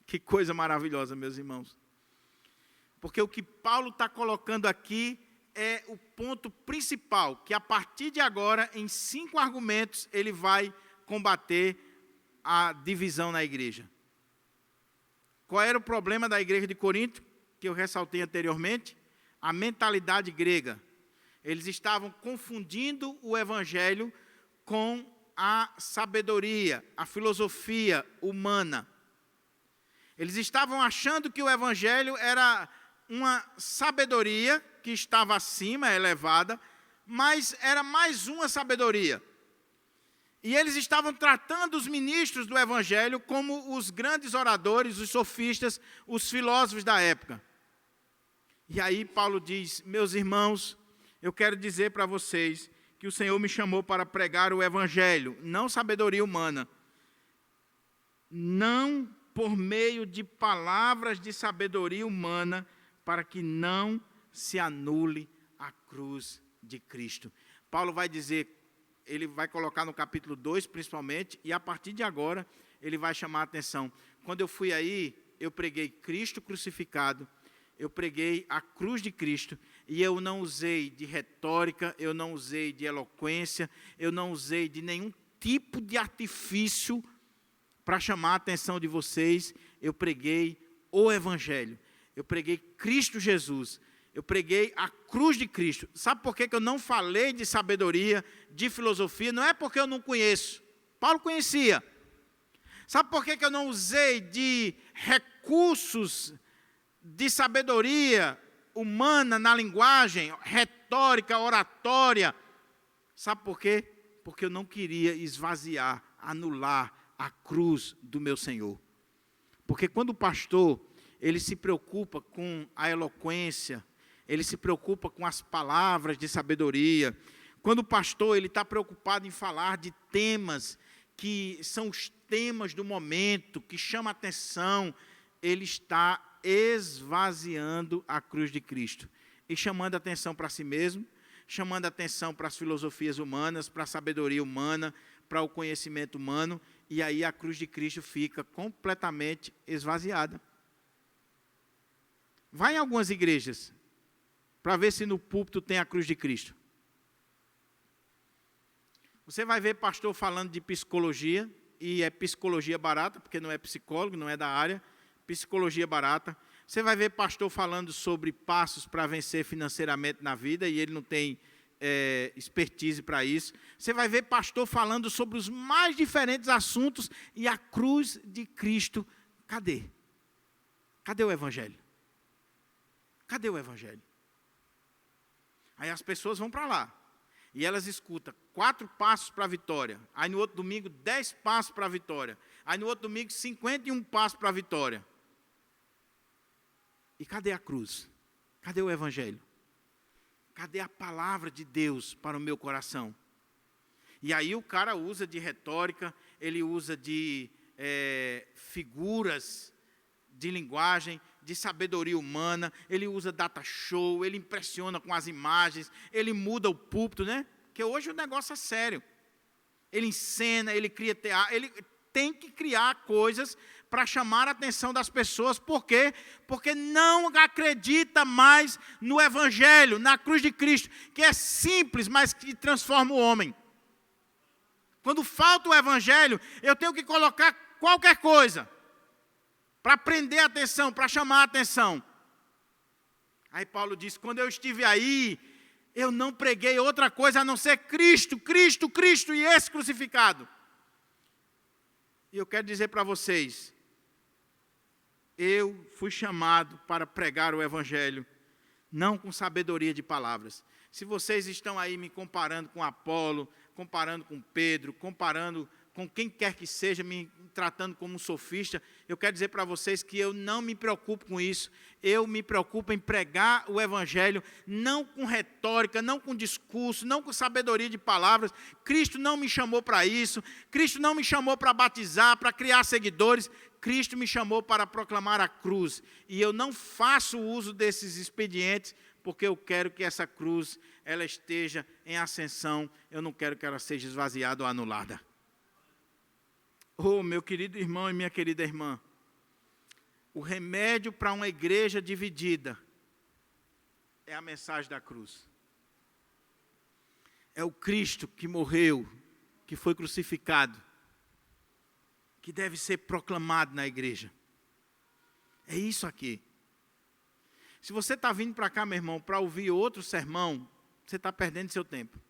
Que coisa maravilhosa, meus irmãos. Porque o que Paulo está colocando aqui é o ponto principal, que a partir de agora, em 5 argumentos, ele vai combater a divisão na igreja. Qual era o problema da igreja de Corinto, que eu ressaltei anteriormente? A mentalidade grega. Eles estavam confundindo o evangelho com a sabedoria, a filosofia humana. Eles estavam achando que o evangelho era uma sabedoria que estava acima, elevada, mas era mais uma sabedoria. E eles estavam tratando os ministros do evangelho como os grandes oradores, os sofistas, os filósofos da época. E aí Paulo diz, meus irmãos, eu quero dizer para vocês que o Senhor me chamou para pregar o Evangelho, não sabedoria humana, não por meio de palavras de sabedoria humana, para que não se anule a cruz de Cristo. Paulo vai dizer, ele vai colocar no capítulo 2 principalmente, e a partir de agora ele vai chamar a atenção. Quando eu fui aí, eu preguei Cristo crucificado, eu preguei a cruz de Cristo, e eu não usei de retórica, eu não usei de eloquência, eu não usei de nenhum tipo de artifício para chamar a atenção de vocês. Eu preguei o Evangelho, eu preguei Cristo Jesus, eu preguei a cruz de Cristo. Sabe por que eu não falei de sabedoria, de filosofia? Não é porque eu não conheço, Paulo conhecia. Sabe por que eu não usei de recursos de sabedoria humana na linguagem, retórica, oratória? Sabe por quê? Porque eu não queria esvaziar, anular a cruz do meu Senhor. Porque quando o pastor, ele se preocupa com a eloquência, ele se preocupa com as palavras de sabedoria, quando o pastor ele está preocupado em falar de temas que são os temas do momento, que chamam a atenção, ele está esvaziando a cruz de Cristo e chamando a atenção para si mesmo, chamando a atenção para as filosofias humanas, para a sabedoria humana, para o conhecimento humano, e aí a cruz de Cristo fica completamente esvaziada. Vai em algumas igrejas para ver se no púlpito tem a cruz de Cristo. Você vai ver pastor falando de psicologia, e é psicologia barata, porque não é psicólogo, não é da área, psicologia barata. Você vai ver pastor falando sobre passos para vencer financeiramente na vida, e ele não tem expertise para isso. Você vai ver pastor falando sobre os mais diferentes assuntos, e a cruz de Cristo, cadê? Cadê o Evangelho? Cadê o Evangelho? Aí as pessoas vão para lá, e elas escutam 4 passos para a vitória, aí no outro domingo 10 passos para a vitória, aí no outro domingo 51 passos para a vitória. E cadê a cruz? Cadê o Evangelho? Cadê a palavra de Deus para o meu coração? E aí o cara usa de retórica, ele usa de figuras de linguagem, de sabedoria humana, ele usa data show, ele impressiona com as imagens, ele muda o púlpito, né? Porque hoje o negócio é sério. Ele encena, ele cria teatro, ele tem que criar coisas para chamar a atenção das pessoas. Por quê? Porque não acredita mais no Evangelho, na cruz de Cristo, que é simples, mas que transforma o homem. Quando falta o Evangelho, eu tenho que colocar qualquer coisa para prender a atenção, para chamar a atenção. Aí Paulo diz, quando eu estive aí, eu não preguei outra coisa a não ser Cristo, Cristo, Cristo e esse crucificado. E eu quero dizer para vocês, eu fui chamado para pregar o Evangelho, não com sabedoria de palavras. Se vocês estão aí me comparando com Apolo, comparando com Pedro, comparando com quem quer que seja, me tratando como um sofista, eu quero dizer para vocês que eu não me preocupo com isso. Eu me preocupo em pregar o Evangelho, não com retórica, não com discurso, não com sabedoria de palavras. Cristo não me chamou para isso. Cristo não me chamou para batizar, para criar seguidores. Cristo me chamou para proclamar a cruz. E eu não faço uso desses expedientes, porque eu quero que essa cruz ela esteja em ascensão. Eu não quero que ela seja esvaziada ou anulada. Oh, meu querido irmão e minha querida irmã, o remédio para uma igreja dividida é a mensagem da cruz. É o Cristo que morreu, que foi crucificado, que deve ser proclamado na igreja. É isso aqui. Se você está vindo para cá, meu irmão, para ouvir outro sermão, você está perdendo seu tempo.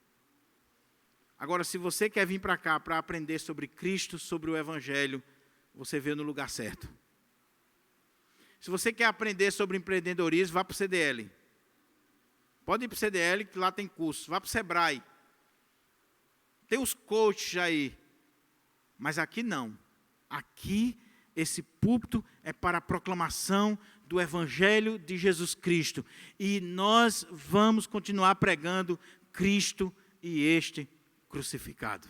Agora, se você quer vir para cá para aprender sobre Cristo, sobre o Evangelho, você veio no lugar certo. Se você quer aprender sobre empreendedorismo, vá para o CDL. Pode ir para o CDL, que lá tem curso. Vá para o Sebrae. Tem os coaches aí. Mas aqui não. Aqui, esse púlpito é para a proclamação do Evangelho de Jesus Cristo. E nós vamos continuar pregando Cristo e este crucificado.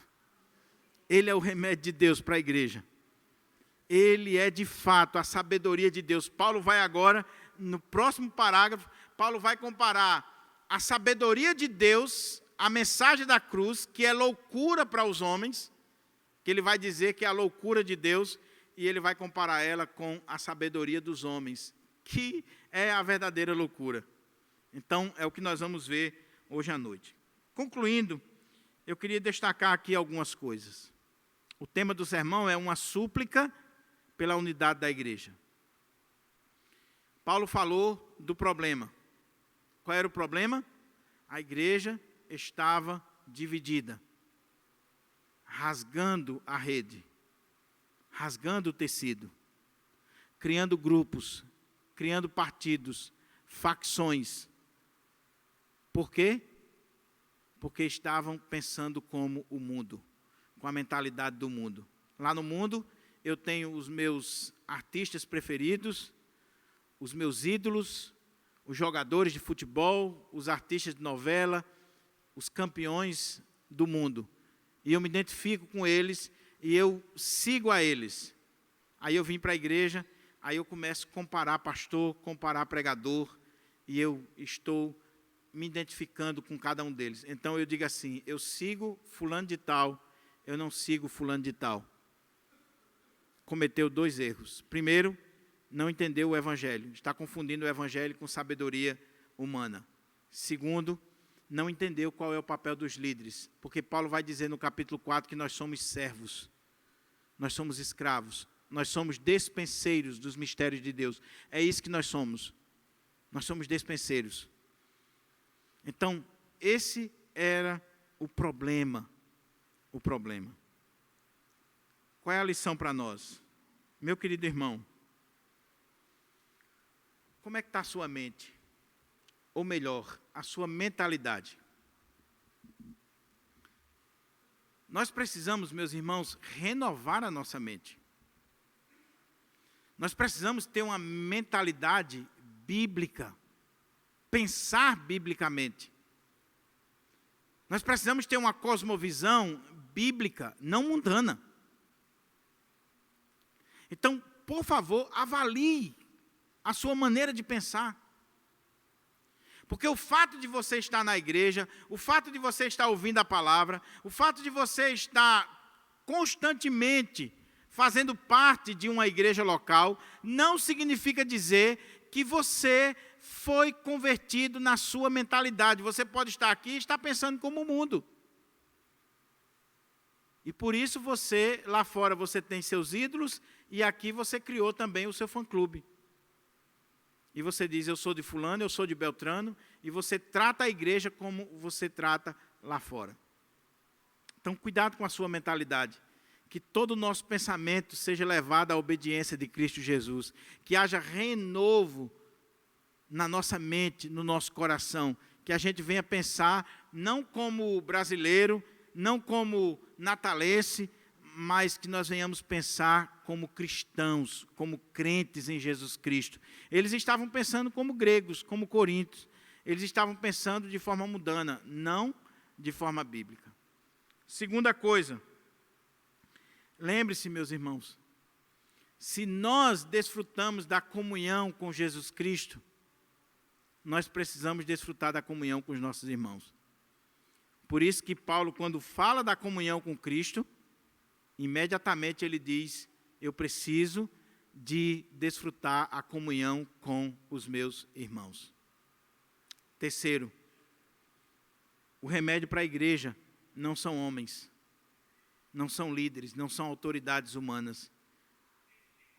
Ele é o remédio de Deus para a igreja. Ele é de fato a sabedoria de Deus. Paulo vai agora, no próximo parágrafo, Paulo vai comparar a sabedoria de Deus, a mensagem da cruz, que é loucura para os homens, que ele vai dizer que é a loucura de Deus, e ele vai comparar ela com a sabedoria dos homens, que é a verdadeira loucura. Então, é o que nós vamos ver hoje à noite. Concluindo, eu queria destacar aqui algumas coisas. O tema do sermão é uma súplica pela unidade da igreja. Paulo falou do problema. Qual era o problema? A igreja estava dividida, rasgando a rede, rasgando o tecido, criando grupos, criando partidos, facções. Por quê? Porque estavam pensando como o mundo, com a mentalidade do mundo. Lá no mundo, eu tenho os meus artistas preferidos, os meus ídolos, os jogadores de futebol, os artistas de novela, os campeões do mundo. E eu me identifico com eles e eu sigo a eles. Aí eu vim para a igreja, aí eu começo a comparar pastor, comparar pregador, e eu estou me identificando com cada um deles. Então eu digo assim, eu sigo fulano de tal, eu não sigo fulano de tal. Cometeu 2 erros. Primeiro, não entendeu o Evangelho. Está confundindo o Evangelho com sabedoria humana. Segundo, não entendeu qual é o papel dos líderes. Porque Paulo vai dizer no capítulo 4 que nós somos servos. Nós somos escravos. Nós somos despenseiros dos mistérios de Deus. É isso que nós somos. Nós somos despenseiros. Então, esse era o problema. O problema. Qual é a lição para nós? Meu querido irmão, como é que está a sua mente? Ou melhor, a sua mentalidade? Nós precisamos, meus irmãos, renovar a nossa mente. Nós precisamos ter uma mentalidade bíblica, pensar biblicamente. Nós precisamos ter uma cosmovisão bíblica, não mundana. Então, por favor, avalie a sua maneira de pensar. Porque o fato de você estar na igreja, o fato de você estar ouvindo a palavra, o fato de você estar constantemente fazendo parte de uma igreja local, não significa dizer que você foi convertido na sua mentalidade. Você pode estar aqui e estar pensando como o mundo. E por isso você, lá fora, você tem seus ídolos, e aqui você criou também o seu fã-clube. e você diz, eu sou de fulano, eu sou de Beltrano, e você trata a igreja como você trata lá fora. Então, cuidado com a sua mentalidade. Que todo o nosso pensamento seja levado à obediência de Cristo Jesus. Que haja renovo na nossa mente, no nosso coração. Que a gente venha pensar, não como brasileiro, não como natalense, mas que nós venhamos pensar como cristãos, como crentes em Jesus Cristo. Eles estavam pensando como gregos, como coríntios. Eles estavam pensando de forma mundana, não de forma bíblica. Segunda coisa, lembre-se, meus irmãos, se nós desfrutamos da comunhão com Jesus Cristo, nós precisamos desfrutar da comunhão com os nossos irmãos. Por isso que Paulo, quando fala da comunhão com Cristo, imediatamente ele diz, eu preciso de desfrutar a comunhão com os meus irmãos. Terceiro, o remédio para a igreja não são homens, não são líderes, não são autoridades humanas,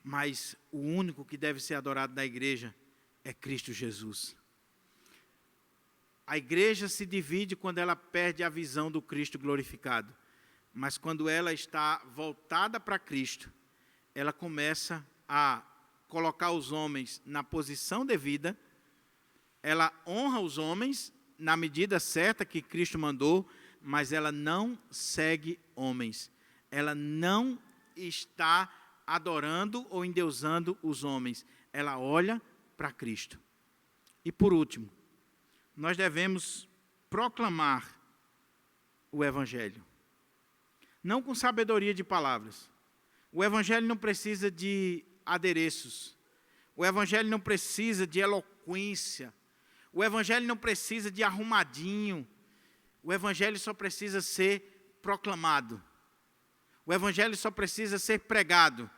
mas o único que deve ser adorado na igreja é Cristo Jesus. A igreja se divide quando ela perde a visão do Cristo glorificado. Mas quando ela está voltada para Cristo, ela começa a colocar os homens na posição devida, ela honra os homens na medida certa que Cristo mandou, mas ela não segue homens. Ela não está adorando ou endeusando os homens. Ela olha para Cristo. E por último, nós devemos proclamar o Evangelho. Não com sabedoria de palavras. O Evangelho não precisa de adereços. O Evangelho não precisa de eloquência. O Evangelho não precisa de arrumadinho. O Evangelho só precisa ser proclamado. O Evangelho só precisa ser pregado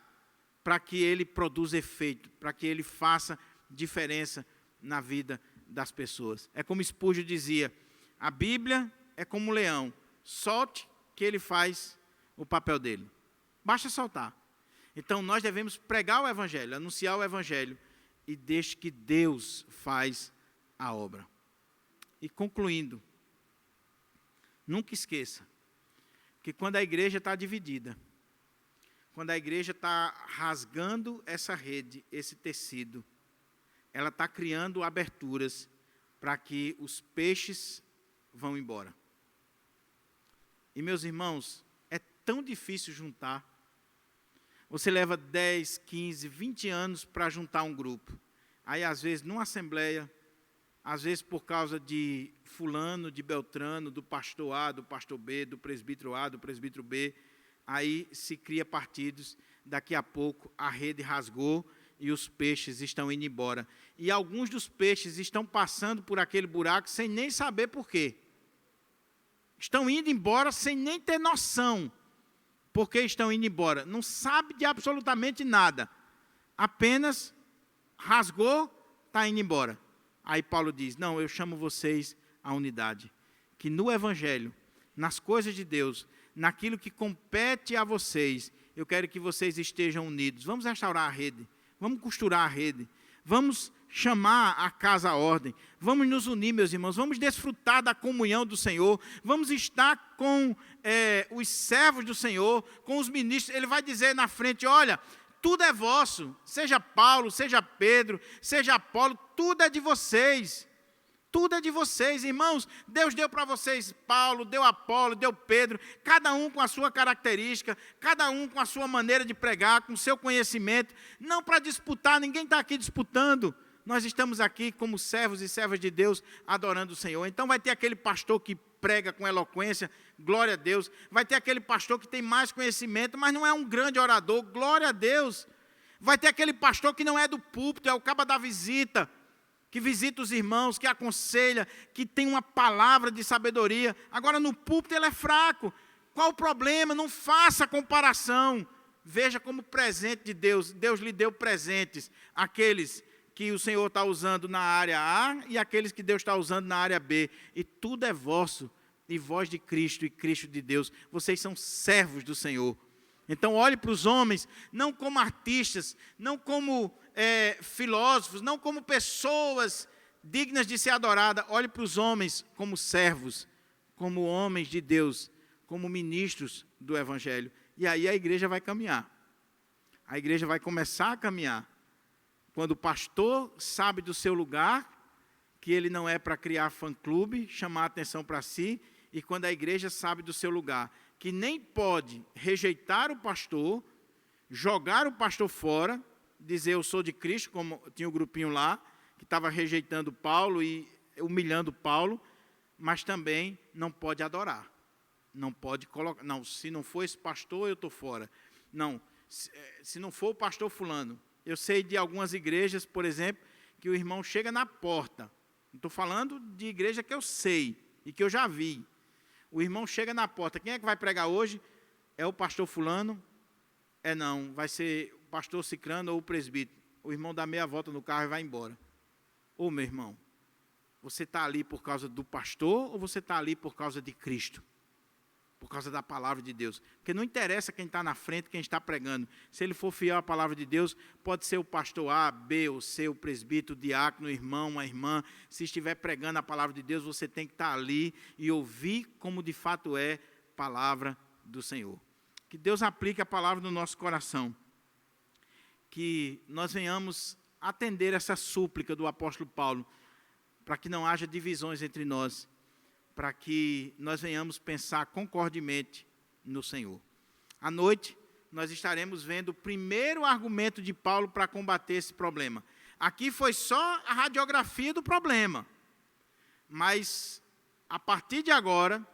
para que ele produza efeito, para que ele faça diferença na vida das pessoas. É como Spurgeon dizia, a Bíblia é como um leão, solte que ele faz o papel dele. Basta soltar. Então, nós devemos pregar o Evangelho, anunciar o Evangelho, e deixe que Deus faz a obra. E concluindo, nunca esqueça que quando a igreja está dividida, quando a igreja está rasgando essa rede, esse tecido, ela está criando aberturas para que os peixes vão embora. E, meus irmãos, é tão difícil juntar. Você leva 10, 15, 20 anos para juntar um grupo. Aí, às vezes, numa assembleia, às vezes por causa de fulano, de Beltrano, do pastor A, do pastor B, do presbítero A, do presbítero B, aí se cria partidos, daqui a pouco a rede rasgou e os peixes estão indo embora. E alguns dos peixes estão passando por aquele buraco sem nem saber por quê. Estão indo embora sem nem ter noção por que estão indo embora. Não sabe de absolutamente nada. Apenas rasgou, está indo embora. Aí Paulo diz, não, eu chamo vocês à unidade. Que no Evangelho, nas coisas de Deus, naquilo que compete a vocês, eu quero que vocês estejam unidos. Vamos restaurar a rede. Vamos costurar a rede. Vamos chamar a casa à ordem. Vamos nos unir, meus irmãos. Vamos desfrutar da comunhão do Senhor. Vamos estar com os servos do Senhor, com os ministros. Ele vai dizer na frente, olha, tudo é vosso. Seja Paulo, seja Pedro, seja Apolo, tudo é de vocês. Tudo é de vocês, irmãos. Deus deu para vocês Paulo, deu Apolo, deu Pedro, cada um com a sua característica, cada um com a sua maneira de pregar, com o seu conhecimento, não para disputar, ninguém está aqui disputando. Nós estamos aqui como servos e servas de Deus, adorando o Senhor. Então vai ter aquele pastor que prega com eloquência, glória a Deus. Vai ter aquele pastor que tem mais conhecimento, mas não é um grande orador, glória a Deus. Vai ter aquele pastor que não é do púlpito, é o cabo da visita, que visita os irmãos, que aconselha, que tem uma palavra de sabedoria. Agora, no púlpito ele é fraco. Qual o problema? Não faça comparação. Veja como presente de Deus. Deus lhe deu presentes. Aqueles que o Senhor está usando na área A e aqueles que Deus está usando na área B. E tudo é vosso, e vós de Cristo e Cristo de Deus. Vocês são servos do Senhor. Então, olhe para os homens, não como artistas, não como filósofos, não como pessoas dignas de ser adoradas. Olhe para os homens como servos, como homens de Deus, como ministros do Evangelho. E aí a igreja vai caminhar. A igreja vai começar a caminhar. Quando o pastor sabe do seu lugar, que ele não é para criar fã-clube, chamar a atenção para si, e quando a igreja sabe do seu lugar, que nem pode rejeitar o pastor, jogar o pastor fora, dizer eu sou de Cristo, como tinha o grupinho lá, que estava rejeitando Paulo e humilhando Paulo, mas também não pode adorar. Não pode colocar, não, se não for esse pastor, eu estou fora. Não, se não for o pastor fulano. Eu sei de algumas igrejas, por exemplo, que o irmão chega na porta. Estou falando de igreja que eu sei e que eu já vi. O irmão chega na porta. Quem é que vai pregar hoje? É o pastor fulano? Não, vai ser o pastor cicrano ou o presbítero. O irmão dá meia volta no carro e vai embora. Ô, meu irmão, você está ali por causa do pastor ou você está ali por causa de Cristo? Por causa da palavra de Deus. Porque não interessa quem está na frente, quem está pregando. Se ele for fiel à palavra de Deus, pode ser o pastor A, B ou C, o presbítero, o diácono, o irmão, a irmã. Se estiver pregando a palavra de Deus, você tem que estar ali e ouvir como de fato é palavra do Senhor. Que Deus aplique a palavra no nosso coração. Que nós venhamos atender essa súplica do apóstolo Paulo, para que não haja divisões entre nós, para que nós venhamos pensar concordemente no Senhor. À noite, nós estaremos vendo o primeiro argumento de Paulo para combater esse problema. Aqui foi só a radiografia do problema, mas a partir de agora,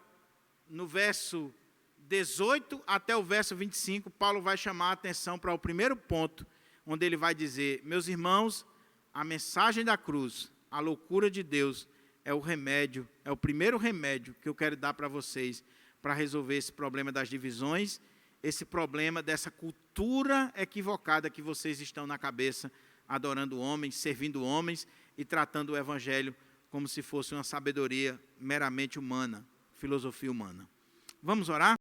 no verso 18 até o verso 25, Paulo vai chamar a atenção para o primeiro ponto, onde ele vai dizer: meus irmãos, a mensagem da cruz, a loucura de Deus, é o remédio, é o primeiro remédio que eu quero dar para vocês, para resolver esse problema das divisões, esse problema dessa cultura equivocada que vocês estão na cabeça, adorando homens, servindo homens e tratando o Evangelho como se fosse uma sabedoria meramente humana, filosofia humana. Vamos orar?